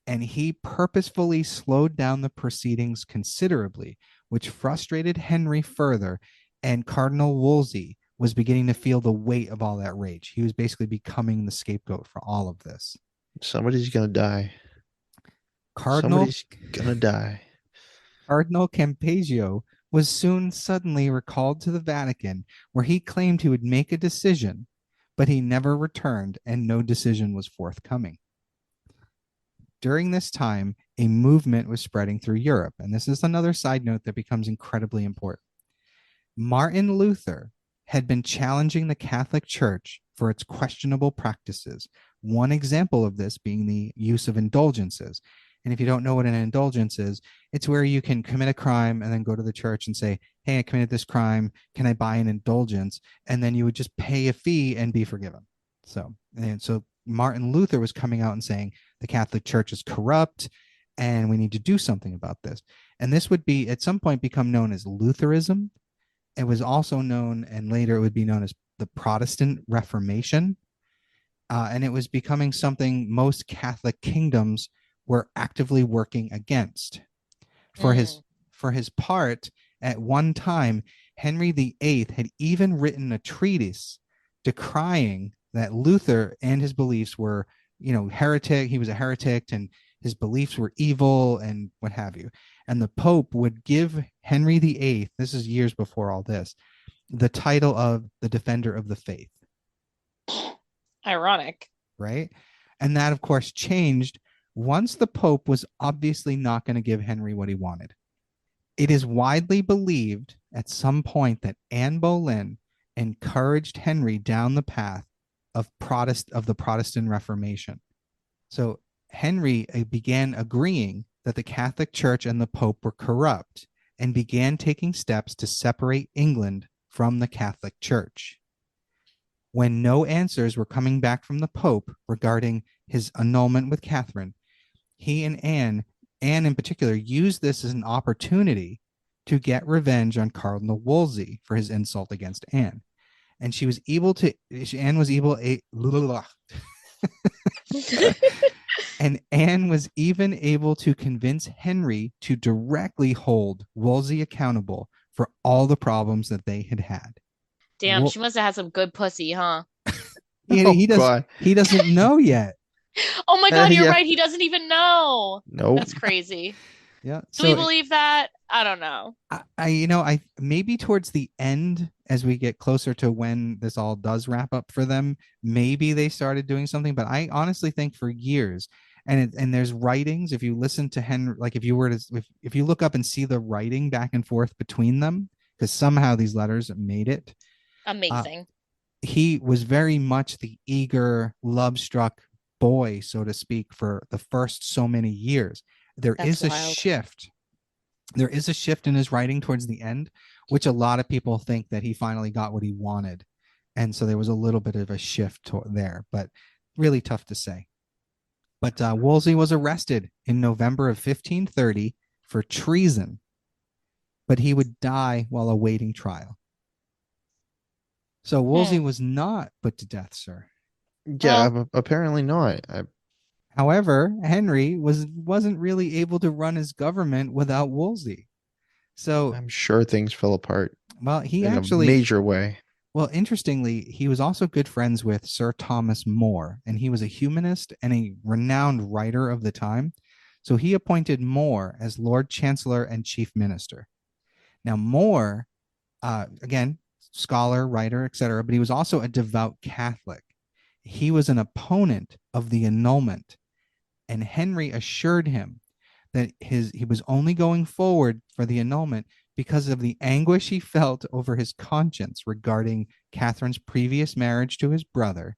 and he purposefully slowed down the proceedings considerably, which frustrated Henry further, and Cardinal Wolsey was beginning to feel the weight of all that rage. He was basically becoming the scapegoat for all of this. Somebody's gonna die. Cardinal Somebody's gonna die. Cardinal Campeggio was soon suddenly recalled to the Vatican, where he claimed he would make a decision, but he never returned and no decision was forthcoming. During this time, a movement was spreading through Europe, and this is another side note that becomes incredibly important. Martin Luther had been challenging the Catholic Church for its questionable practices. One example of this being the use of indulgences. And if you don't know what an indulgence is, it's where you can commit a crime and then go to the church and say, hey, I committed this crime. Can I buy an indulgence? And then you would just pay a fee and be forgiven. So Martin Luther was coming out and saying the Catholic Church is corrupt and we need to do something about this. And this would be at some point become known as Lutheranism. It was also known, and later it would be known as the Protestant Reformation. And it was becoming something most Catholic kingdoms were actively working against. For his part, at one time, Henry VIII had even written a treatise decrying that Luther and his beliefs were, heretic. He was a heretic and his beliefs were evil and what have you. And the Pope would give Henry VIII, this is years before all this, the title of the Defender of the Faith. Ironic. Right? And that, of course, changed once the Pope was obviously not going to give Henry what he wanted. It is widely believed at some point that Anne Boleyn encouraged Henry down the path of the Protestant Reformation. So Henry began agreeing that the Catholic Church and the Pope were corrupt and began taking steps to separate England from the Catholic Church. When no answers were coming back from the Pope regarding his annulment with Catherine, he and Anne in particular, used this as an opportunity to get revenge on Cardinal Wolsey for his insult against Anne. And Anne was even able to convince Henry to directly hold Wolsey accountable for all the problems that they had had. Damn, she must have had some good pussy, huh? He doesn't know yet. Oh my God, you're right. He doesn't even know. Nope. That's crazy. Yeah. Do we believe that? I don't know. I maybe towards the end, as we get closer to when this all does wrap up for them, maybe they started doing something. But I honestly think for years, and there's writings. If you listen to Henry, like if you look up and see the writing back and forth between them, because somehow these letters made it. Amazing. He was very much the eager, love-struck boy, so to speak, for the first so many years. That's wild. There is a shift in his writing towards the end, which a lot of people think that he finally got what he wanted. And so there was a little bit of a shift there, but really tough to say. But Wolsey was arrested in November of 1530 for treason, but he would die while awaiting trial. So Wolsey was not put to death, sir. Yeah, apparently not. However, Henry wasn't really able to run his government without Wolsey. So I'm sure things fell apart. Well, in a major way. Well, interestingly, he was also good friends with Sir Thomas More, and he was a humanist and a renowned writer of the time. So he appointed More as Lord Chancellor and Chief Minister. Now, More, again, scholar, writer, etc., but he was also a devout Catholic. He was an opponent of the annulment, and Henry assured him that he was only going forward for the annulment because of the anguish he felt over his conscience regarding Catherine's previous marriage to his brother.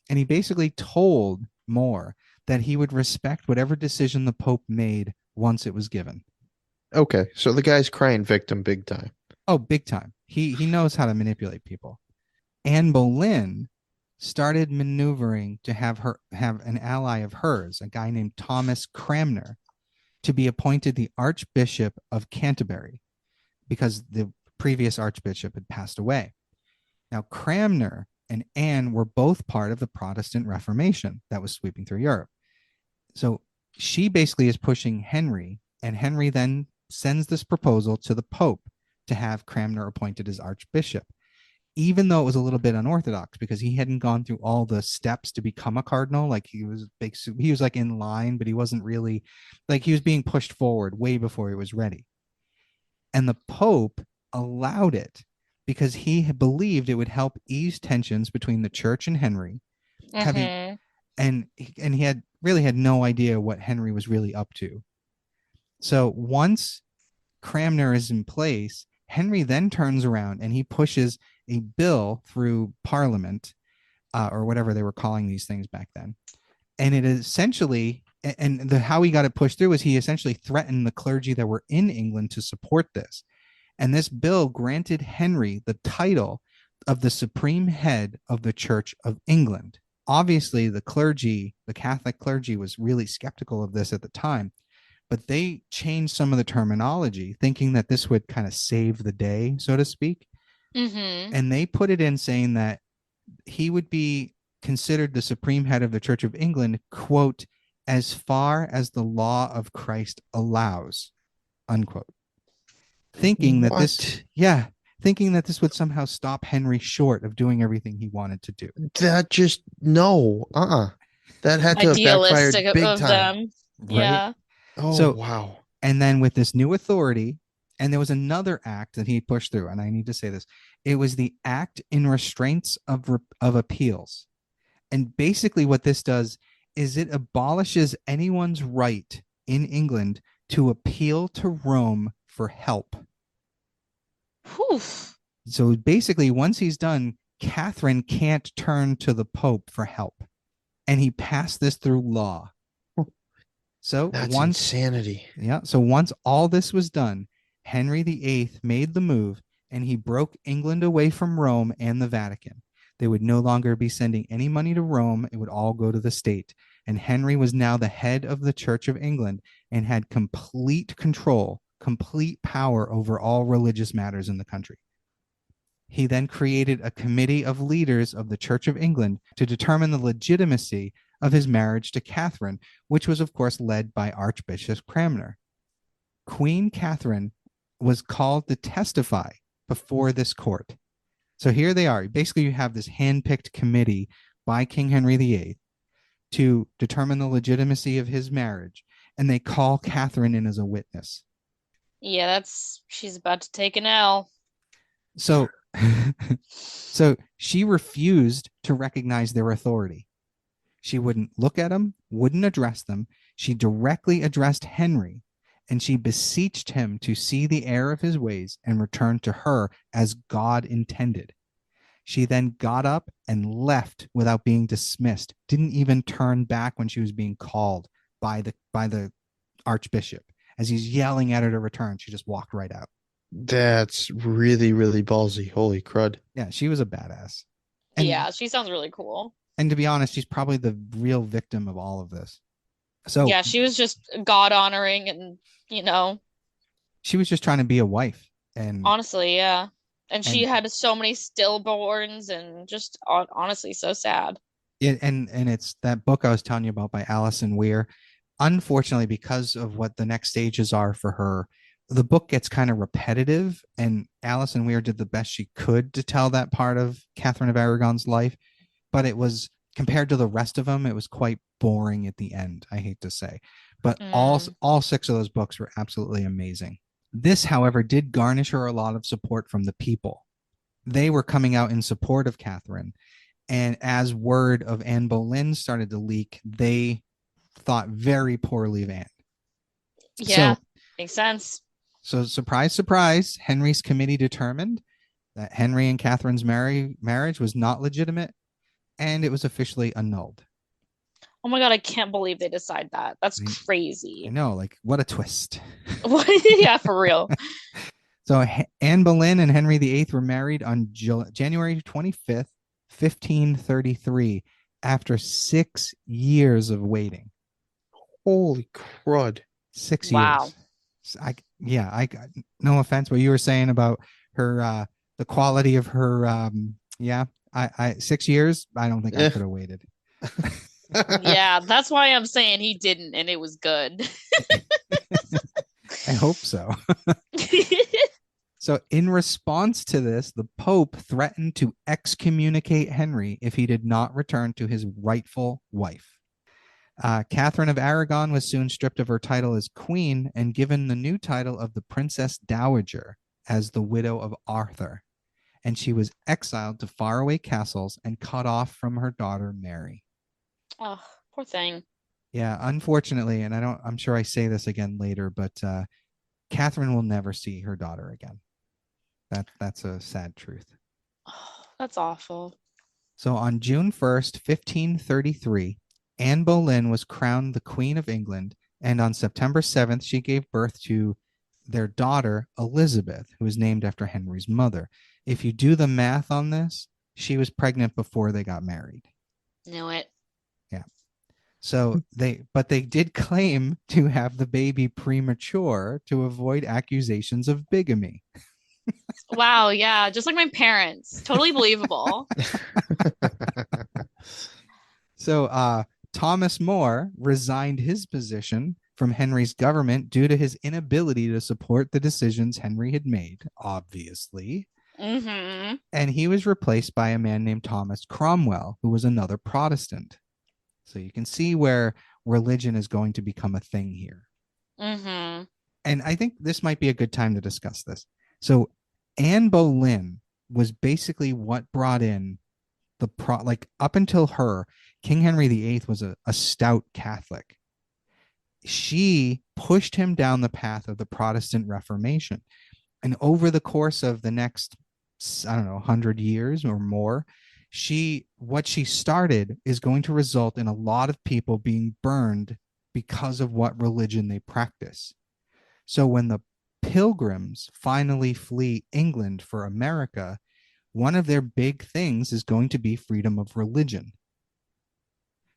And he basically told More that he would respect whatever decision the Pope made once it was given. Okay, so the guy's crying victim big time. Oh, big time. He knows how to manipulate people. Anne Boleyn started maneuvering to have an ally of hers, a guy named Thomas Cranmer, to be appointed the Archbishop of Canterbury because the previous archbishop had passed away. Now, Cranmer and Anne were both part of the Protestant Reformation that was sweeping through Europe. So she basically is pushing Henry, and Henry then sends this proposal to the Pope to have Cranmer appointed as Archbishop, even though it was a little bit unorthodox because he hadn't gone through all the steps to become a cardinal. Like he was like in line, but he wasn't really, like, he was being pushed forward way before he was ready. And the Pope allowed it because he believed it would help ease tensions between the church and Henry, having Mm-hmm. and he had really had no idea what Henry was really up to. So once Cranmer is in place, Henry then turns around and he pushes a bill through Parliament, or whatever they were calling these things back then. And it essentially, and how he got it pushed through is he essentially threatened the clergy that were in England to support this. And this bill granted Henry the title of the supreme head of the Church of England. Obviously, the clergy, the Catholic clergy, was really skeptical of this at the time, but they changed some of the terminology, thinking that this would kind of save the day, so to speak. Mm-hmm. And they put it in saying that he would be considered the supreme head of the Church of England, quote, as far as the law of Christ allows, unquote. Thinking that this, What? thinking that this would somehow stop Henry short of doing everything he wanted to do. That just no. That had to have backfired Idealistic big of time. them. Right? Yeah. Oh, So- wow. And then with this new authority, and there was another act that he pushed through, and I need to say this. It was the Act in Restraints of Appeals. And basically what this does is it abolishes anyone's right in England to appeal to Rome for help. Whew. So basically, once he's done, Catherine can't turn to the Pope for help. And he passed this through law. So That's once insanity. So once all this was done, Henry VIII made the move and he broke England away from Rome and the Vatican. They would no longer be sending any money to Rome. It would all go to the state. And Henry was now the head of the Church of England and had complete control, complete power over all religious matters in the country. He then created a committee of leaders of the Church of England to determine the legitimacy of his marriage to Catherine, which was, of course, led by Archbishop Cranmer. Queen Catherine was called to testify before this court. So here they are. Basically, you have this hand-picked committee by King Henry VIII to determine the legitimacy of his marriage, and they call Catherine in as a witness. Yeah, she's about to take an L. So, so she refused to recognize their authority. She wouldn't look at them, wouldn't address them. She directly addressed Henry, and she beseeched him to see the error of his ways and return to her as God intended. She then got up and left without being dismissed, didn't even turn back when she was being called by the archbishop. As he's yelling at her to return, she just walked right out. That's really, really ballsy. Holy crud. Yeah, she was a badass. And, yeah, she sounds really cool. And to be honest, she's probably the real victim of all of this. So yeah, she was just God honoring, and she was just trying to be a wife. And honestly, yeah. And she had so many stillborns, and just honestly so sad. And it's that book I was telling you about by Alison Weir. Unfortunately, because of what the next stages are for her, the book gets kind of repetitive, and Alison Weir did the best she could to tell that part of Catherine of Aragon's life. But it was, compared to the rest of them, it was quite boring at the end, I hate to say. But all 6 of those books were absolutely amazing. This, however, did garnish her a lot of support from the people. They were coming out in support of Catherine. And as word of Anne Boleyn started to leak, they thought very poorly of Anne. Yeah, makes sense. So surprise, surprise, Henry's committee determined that Henry and Catherine's marriage was not legitimate, and it was officially annulled. Oh my God, I can't believe they decide that. That's crazy. I know, like, what a twist. Yeah, for real. So Anne Boleyn and Henry VIII were married on January 25th, 1533, after 6 years of waiting. Holy crud. 6 wow. years. I no offense, what you were saying about her, the quality of her, 6 years, I don't think I could have waited. Yeah, that's why I'm saying he didn't, and it was good. I hope so. So, in response to this, the Pope threatened to excommunicate Henry if he did not return to his rightful wife. Catherine of Aragon was soon stripped of her title as queen and given the new title of the Princess Dowager as the widow of Arthur. And she was exiled to faraway castles and cut off from her daughter Mary. Oh, poor thing. Yeah, unfortunately, and I'm sure I say this again later, but Catherine will never see her daughter again. That's a sad truth. Oh, that's awful. So on June 1st, 1533, Anne Boleyn was crowned the Queen of England, and on September 7th, she gave birth to their daughter, Elizabeth, who was named after Henry's mother. If you do the math on this, she was pregnant before they got married. Knew it. Yeah. So they did claim to have the baby premature to avoid accusations of bigamy. Wow, yeah, just like my parents. Totally believable. So Thomas More resigned his position from Henry's government due to his inability to support the decisions Henry had made, obviously. Mm-hmm. And he was replaced by a man named Thomas Cromwell, who was another Protestant. So you can see where religion is going to become a thing here. Mm-hmm. And I think this might be a good time to discuss this. So Anne Boleyn was basically what brought in up until her, King Henry VIII was a stout Catholic. She pushed him down the path of the Protestant Reformation. And over the course of the next, I don't know, 100 years or more, what she started is going to result in a lot of people being burned because of what religion they practice. So when the Pilgrims finally flee England for America, one of their big things is going to be freedom of religion.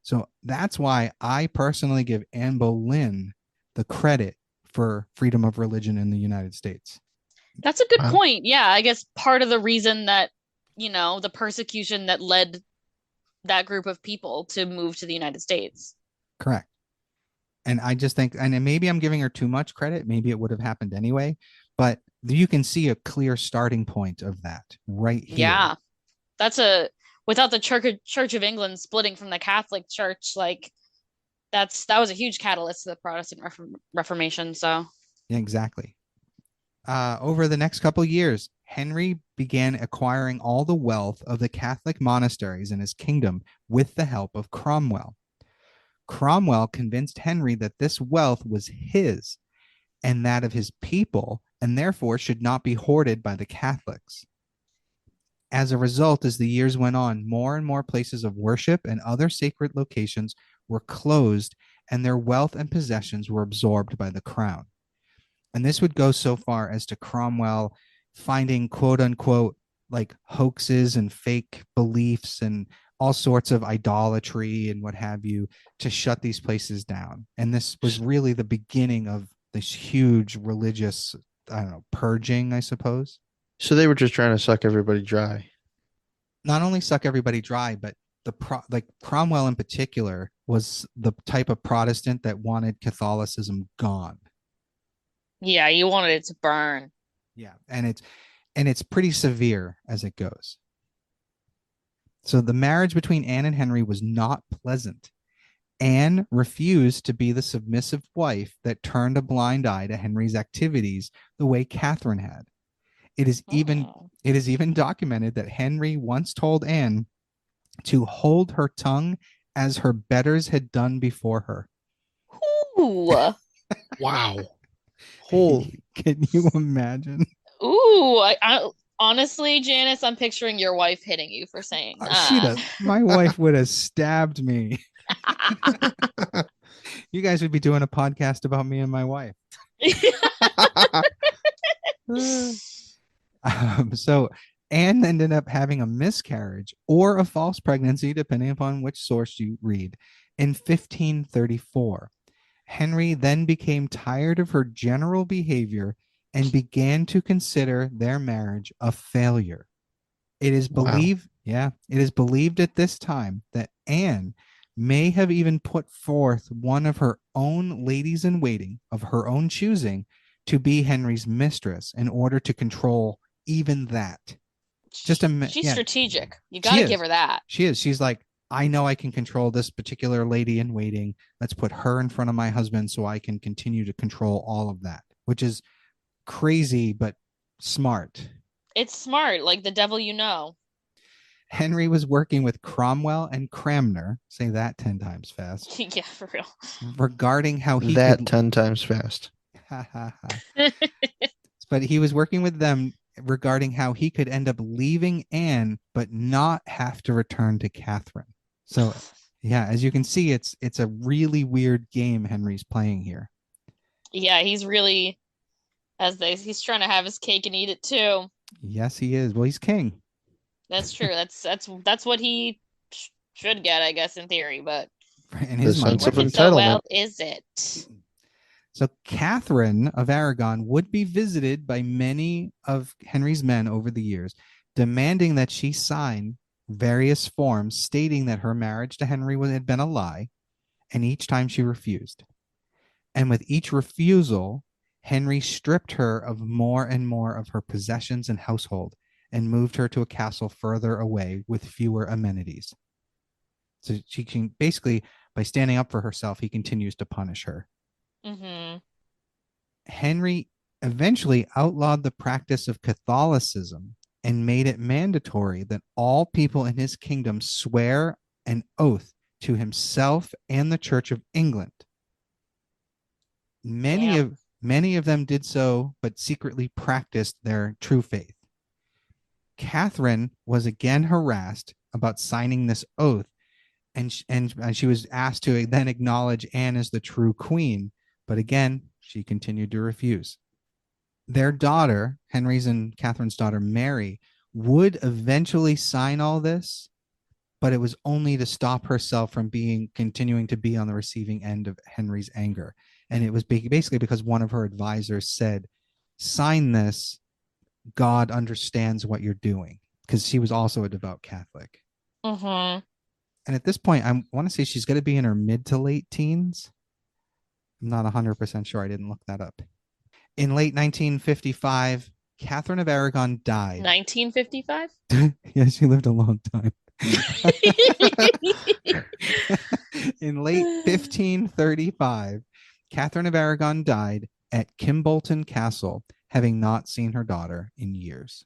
So that's why I personally give Anne Boleyn the credit for freedom of religion in the United States. That's a good point. Yeah, I guess part of the reason that, the persecution that led that group of people to move to the United States. Correct. And I just think, and maybe I'm giving her too much credit. Maybe it would have happened anyway, but you can see a clear starting point of that right here. Yeah. Without the Church of England splitting from the Catholic Church, like that was a huge catalyst to the Protestant Reformation. So yeah, exactly. Over the next couple of years, Henry began acquiring all the wealth of the Catholic monasteries in his kingdom with the help of Cromwell. Cromwell convinced Henry that this wealth was his and that of his people, and therefore should not be hoarded by the Catholics. As a result, as the years went on, more and more places of worship and other sacred locations were closed, and their wealth and possessions were absorbed by the crown. And this would go so far as to Cromwell finding quote unquote like hoaxes and fake beliefs and all sorts of idolatry and what have you to shut these places down. And this was really the beginning of this huge religious, I don't know, purging, I suppose. So they were just trying to suck everybody dry. Not only suck everybody dry, but Cromwell in particular was the type of Protestant that wanted Catholicism gone. Yeah, you wanted it to burn. Yeah, and it's pretty severe as it goes. So the marriage between Anne and Henry was not pleasant. Anne refused to be the submissive wife that turned a blind eye to Henry's activities the way Catherine had. It is even documented that Henry once told Anne to hold her tongue as her betters had done before her. Ooh. Wow. Can you imagine? Ooh, I honestly, Janus, I'm picturing your wife hitting you for saying that. My wife would have stabbed me. You guys would be doing a podcast about me and my wife. So Anne ended up having a miscarriage or a false pregnancy, depending upon which source you read, in 1534. Henry then became tired of her general behavior and began to consider their marriage a failure. It is believed, it is believed at this time that Anne may have even put forth one of her own ladies in waiting of her own choosing to be Henry's mistress in order to control even that. She's strategic. You got she to give is. her that. She is. She's like, I know I can control this particular lady in waiting. Let's put her in front of my husband so I can continue to control all of that, which is crazy but smart. It's smart, like the devil you know. Henry was working with Cromwell and Cranmer, say that 10 times fast, Yeah, for real. regarding how he That could 10 times fast. but he was working with them regarding how he could end up leaving Anne but not have to return to Catherine. So yeah, as you can see, it's a really weird game Henry's playing here. Yeah, he's really he's trying to have his cake and eat it too. Yes, he is. Well, he's king. That's true. That's what he should get, I guess, in theory. But in his mind, sense of working so well, entitlement. is it? So Catherine of Aragon would be visited by many of Henry's men over the years, demanding that she sign various forms stating that her marriage to Henry had been a lie, and each time she refused. And with each refusal, Henry stripped her of more and more of her possessions and household and moved her to a castle further away with fewer amenities. So she can basically, by standing up for herself, he continues to punish her. Mm-hmm. Henry eventually outlawed the practice of Catholicism and made it mandatory that all people in his kingdom swear an oath to himself and the Church of England. Many of them did so, but secretly practiced their true faith. Catherine was again harassed about signing this oath, and she was asked to then acknowledge Anne as the true queen, but again, she continued to refuse. Their daughter, Henry's and Catherine's daughter, Mary, would eventually sign all this, but it was only to stop herself from continuing to be on the receiving end of Henry's anger. And it was basically because one of her advisors said, sign this, God understands what you're doing, because she was also a devout Catholic. Mm-hmm. And at this point, I want to say she's going to be in her mid to late teens. I'm not 100% sure. I didn't look that up. In late 1955, Catherine of Aragon died. 1955? Yeah, she lived a long time. In late 1535, Catherine of Aragon died at Kimbolton Castle, having not seen her daughter in years.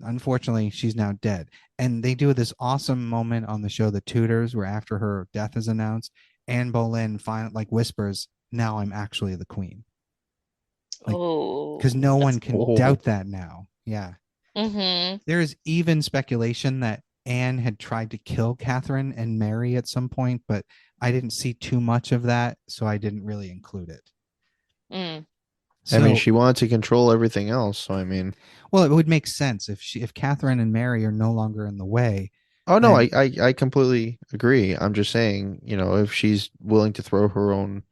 Unfortunately, she's now dead. And they do this awesome moment on the show The Tudors, where after her death is announced, Anne Boleyn whispers, "Now I'm actually the queen." Because no one can doubt that now. Yeah. Mm-hmm. There is even speculation that Anne had tried to kill Catherine and Mary at some point, but I didn't see too much of that, so I didn't really include it. Mm. I mean, she wanted to control everything else, so I mean, well, it would make sense if Catherine and Mary are no longer in the way. Oh no, I completely agree. I'm just saying, if she's willing to throw her own,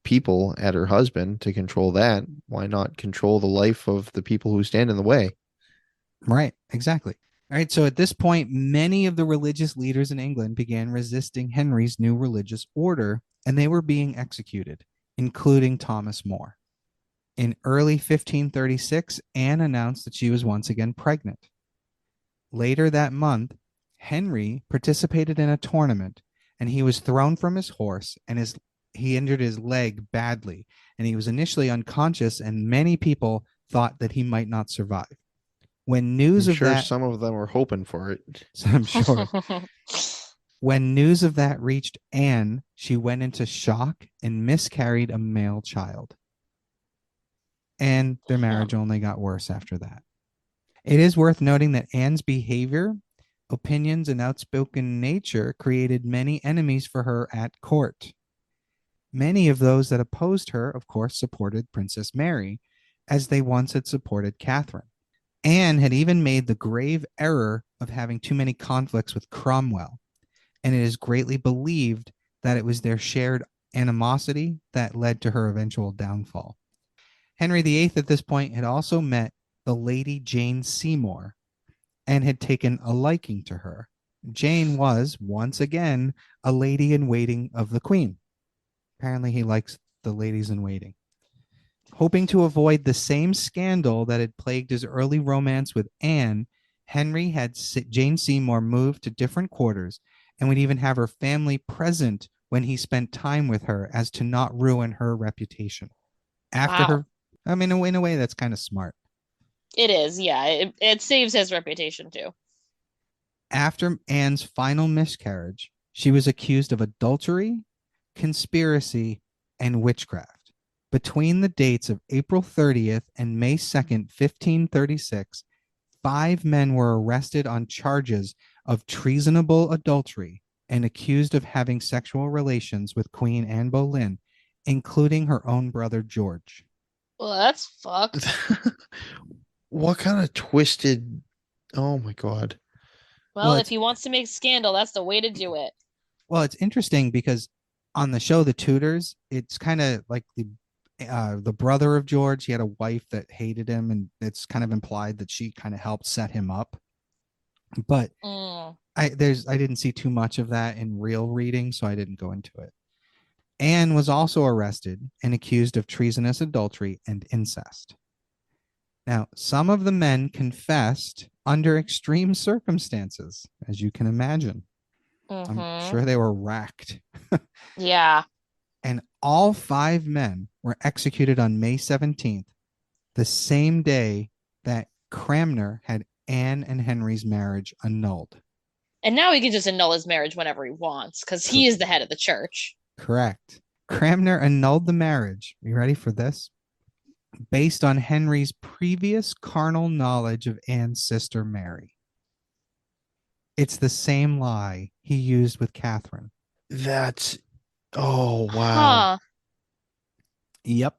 people at her husband to control that, why not control the life of the people who stand in the way? Right, exactly. All right, so at this point, many of the religious leaders in England began resisting Henry's new religious order, and they were being executed, including Thomas More. In early 1536, Anne announced that she was once again pregnant. Later that month, Henry participated in a tournament, and he was thrown from his horse, and he injured his leg badly, and he was initially unconscious, and many people thought that he might not survive. When news I'm of sure that, some of them were hoping for it. I'm sure. When news of that reached Anne, she went into shock and miscarried a male child. And their marriage only got worse after that. It is worth noting that Anne's behavior, opinions, and outspoken nature created many enemies for her at court. Many of those that opposed her, of course, supported Princess Mary, as they once had supported Catherine. Anne had even made the grave error of having too many conflicts with Cromwell, and it is greatly believed that it was their shared animosity that led to her eventual downfall. Henry VIII at this point had also met the Lady Jane Seymour and had taken a liking to her. Jane was, once again, a lady in waiting of the queen. Apparently, he likes the ladies in waiting. Hoping to avoid the same scandal that had plagued his early romance with Anne, Henry had Jane Seymour moved to different quarters and would even have her family present when he spent time with her as to not ruin her reputation. After Wow. her, I mean, in a way, that's kind of smart. It is, yeah. It saves his reputation too. After Anne's final miscarriage, she was accused of adultery, conspiracy, and witchcraft. Between the dates of April 30th and May 2nd, 1536, 5 men were arrested on charges of treasonable adultery and accused of having sexual relations with Queen Anne Boleyn, including her own brother George. Well, that's fucked. What kind of twisted? Oh my God. Well, Well, if it's he wants to make scandal, that's the way to do it. well, it's interesting because on the show The Tudors, it's kind of like the brother of George. He had a wife that hated him, and it's kind of implied that she kind of helped set him up. But Mm. I didn't see too much of that in real reading, so I didn't go into it. Anne was also arrested and accused of treasonous adultery and incest. Now, some of the men confessed under extreme circumstances, as you can imagine. I'm Mm-hmm. sure they were racked. Yeah. And all 5 men were executed on May 17th, the same day that Cranmer had Anne and Henry's marriage annulled. And now he can just annul his marriage whenever he wants because he is the head of the church. Correct. Cranmer annulled the marriage. You ready for this? Based on Henry's previous carnal knowledge of Anne's sister Mary. It's the same lie he used with Catherine. That's oh wow. Huh. Yep.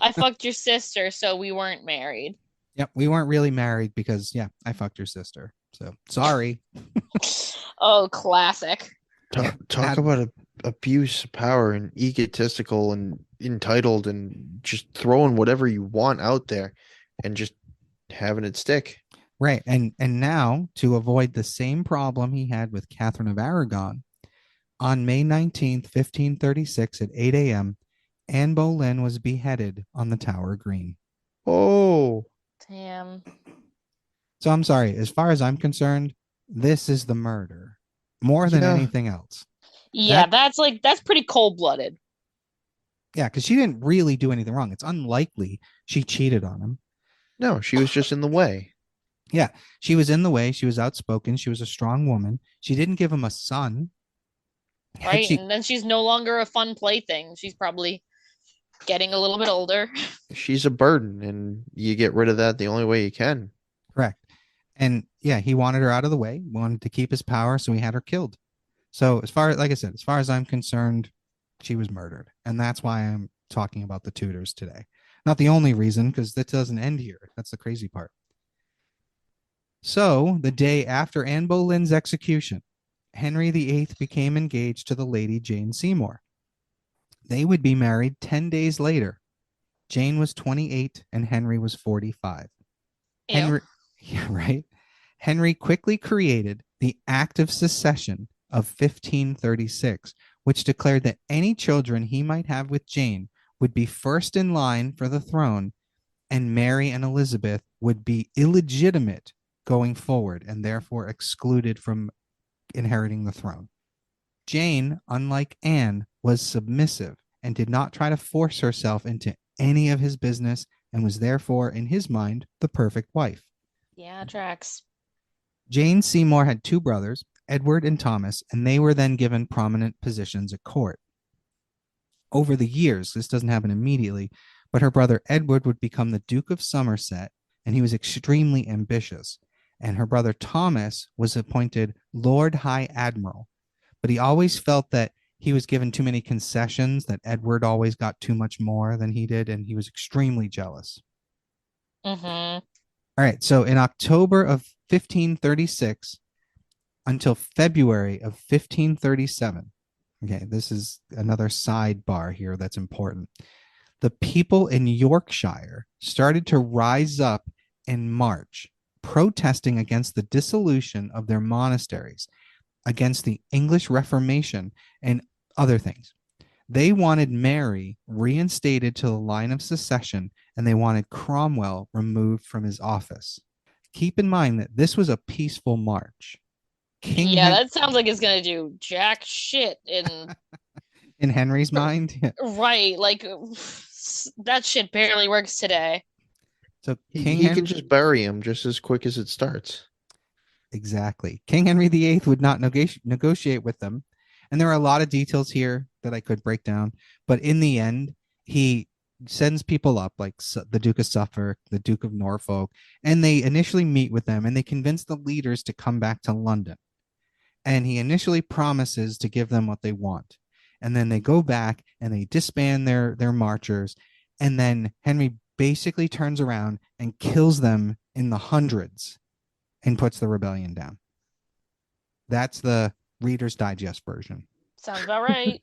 I fucked your sister, so we weren't married. Yep. We weren't really married because, yeah, I fucked your sister. So sorry. Oh, classic. Yeah. Talk about abuse of power and egotistical and entitled and just throwing whatever you want out there and just having it stick. Right. And now to avoid the same problem he had with Catherine of Aragon, on May 19th, 1536 at 8 a.m., Anne Boleyn was beheaded on the Tower Green. Oh, Damn. So I'm sorry, as far as I'm concerned, this is the murder more than yeah. anything else. Yeah, That that's pretty cold-blooded. Yeah, because she didn't really do anything wrong. It's unlikely she cheated on him. No, she was just in the way. Yeah, she was in the way. She was outspoken. She was a strong woman. She didn't give him a son. Had Right? she And then she's no longer a fun plaything. She's probably getting a little bit older. She's a burden, and you get rid of that the only way you can. Correct. And yeah, he wanted her out of the way, wanted to keep his power, so he had her killed. So like I said, as far as I'm concerned, she was murdered. And that's why I'm talking about the Tudors today. Not the only reason, because that doesn't end here. That's the crazy part. So the day after Anne Boleyn's execution, Henry VIII became engaged to the lady Jane Seymour. They would be married 10 days later. Jane was 28 and Henry was 45. Ew. Yeah, right. Henry quickly created the Act of Succession of 1536, which declared that any children he might have with Jane would be first in line for the throne, and Mary and Elizabeth would be illegitimate going forward and therefore excluded from inheriting the throne. Jane, unlike Anne, was submissive and did not try to force herself into any of his business and was therefore, in his mind, the perfect wife. Yeah, tracks. Jane Seymour had 2 brothers, Edward and Thomas, and they were then given prominent positions at court. Over the years, this doesn't happen immediately, but her brother Edward would become the Duke of Somerset, and he was extremely ambitious. And her brother Thomas was appointed Lord High Admiral, but he always felt that he was given too many concessions, that Edward always got too much more than he did, and he was extremely jealous. Mm-hmm. All right, so in October of 1536 until February of 1537, okay, this is another sidebar here that's important. The people in Yorkshire started to rise up and march, protesting against the dissolution of their monasteries, against the English Reformation, and other things. They wanted Mary reinstated to the line of succession, and they wanted Cromwell removed from his office. Keep in mind that this was a peaceful march. Yeah, that sounds like it's gonna do jack shit in Henry's mind. Yeah. Right, like that shit barely works today. So He can just bury him just as quick as it starts. Exactly. King Henry VIII would not negotiate with them. And there are a lot of details here that I could break down. But in the end, he sends people up like the Duke of Suffolk, the Duke of Norfolk, and they initially meet with them and they convince the leaders to come back to London. And he initially promises to give them what they want. And then they go back and they disband their marchers. And then Henry basically turns around and kills them in the hundreds and puts the rebellion down. That's the Reader's Digest version. Sounds about right.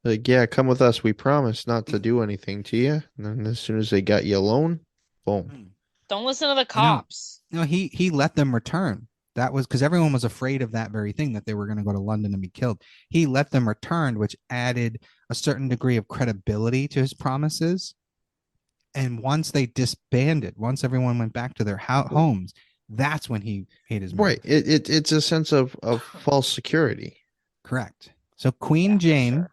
Like, yeah, come with us. We promise not to do anything to you. And then as soon as they got you alone, boom. Don't listen to the cops. No, he let them return. That was because everyone was afraid of that very thing, that they were going to go to London and be killed. He let them return, which added a certain degree of credibility to his promises. And once they disbanded, once everyone went back to their homes, that's when he paid his money. Right. It's a sense of false security. Correct. So Queen Jane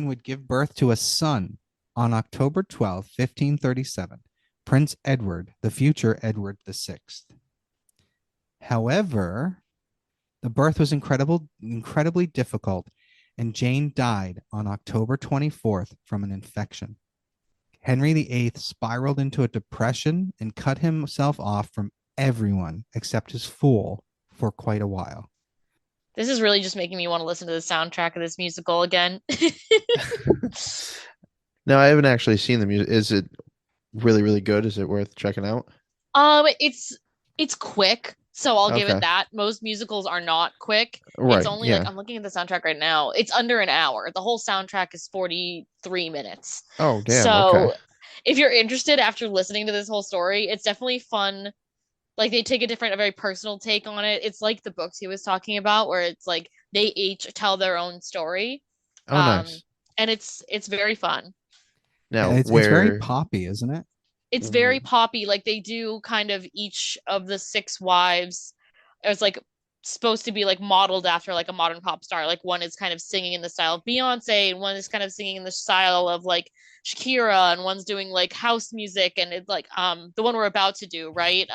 would give birth to a son on October 12th, 1537, Prince Edward, the future Edward VI. However, the birth was incredibly difficult, and Jane died on October 24th from an infection. Henry VIII spiraled into a depression and cut himself off from everyone except his fool for quite a while. This is really just making me want to listen to the soundtrack of this musical again. No, I haven't actually seen the music. Is it really, really good? Is it worth checking out? It's quick, so I'll give it that. Most musicals are not quick. Right. It's only like, I'm looking at the soundtrack right now. It's under an hour. The whole soundtrack is 43 minutes. Oh, damn. So if you're interested after listening to this whole story, it's definitely fun. Like they take a very personal take on it. It's like the books he was talking about, where it's like they each tell their own story. Oh, nice. And it's very fun. Now, it's very poppy, isn't it? It's very poppy. Like they do kind of each of the 6 wives. It's like supposed to be like modeled after like a modern pop star. Like one is kind of singing in the style of Beyonce, and one is kind of singing in the style of like Shakira, and one's doing like house music, and it's like the one we're about to do, right?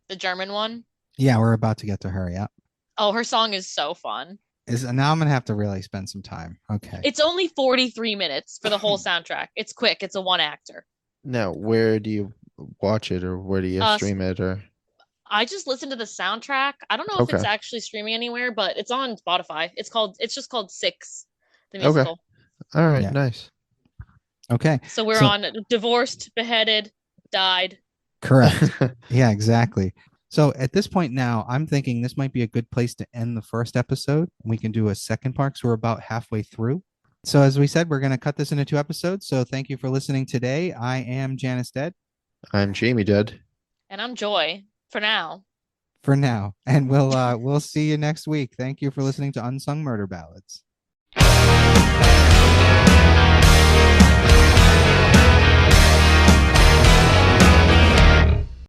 The German one. Yeah, we're about to get to her. Yeah. Oh, her song is so fun. Now I'm gonna have to really spend some time. Okay. It's only 43 minutes for the whole soundtrack. It's quick. It's a one actor. Now, where do you watch it, or where do you stream it, or? I just listened to the soundtrack. I don't know if it's actually streaming anywhere, but it's on Spotify. It's just called 6, the musical. All right, nice. Okay. So we're on divorced, beheaded, died. Correct. Yeah, exactly. So at this point now, I'm thinking this might be a good place to end the first episode. We can do a second part, so we're about halfway through. So as we said, we're going to cut this into 2 episodes. So thank you for listening today. I am Janus Dead. I'm Jamie Dead. And I'm Joy. For now. And we'll see you next week. Thank you for listening to Unsung Murder Ballads.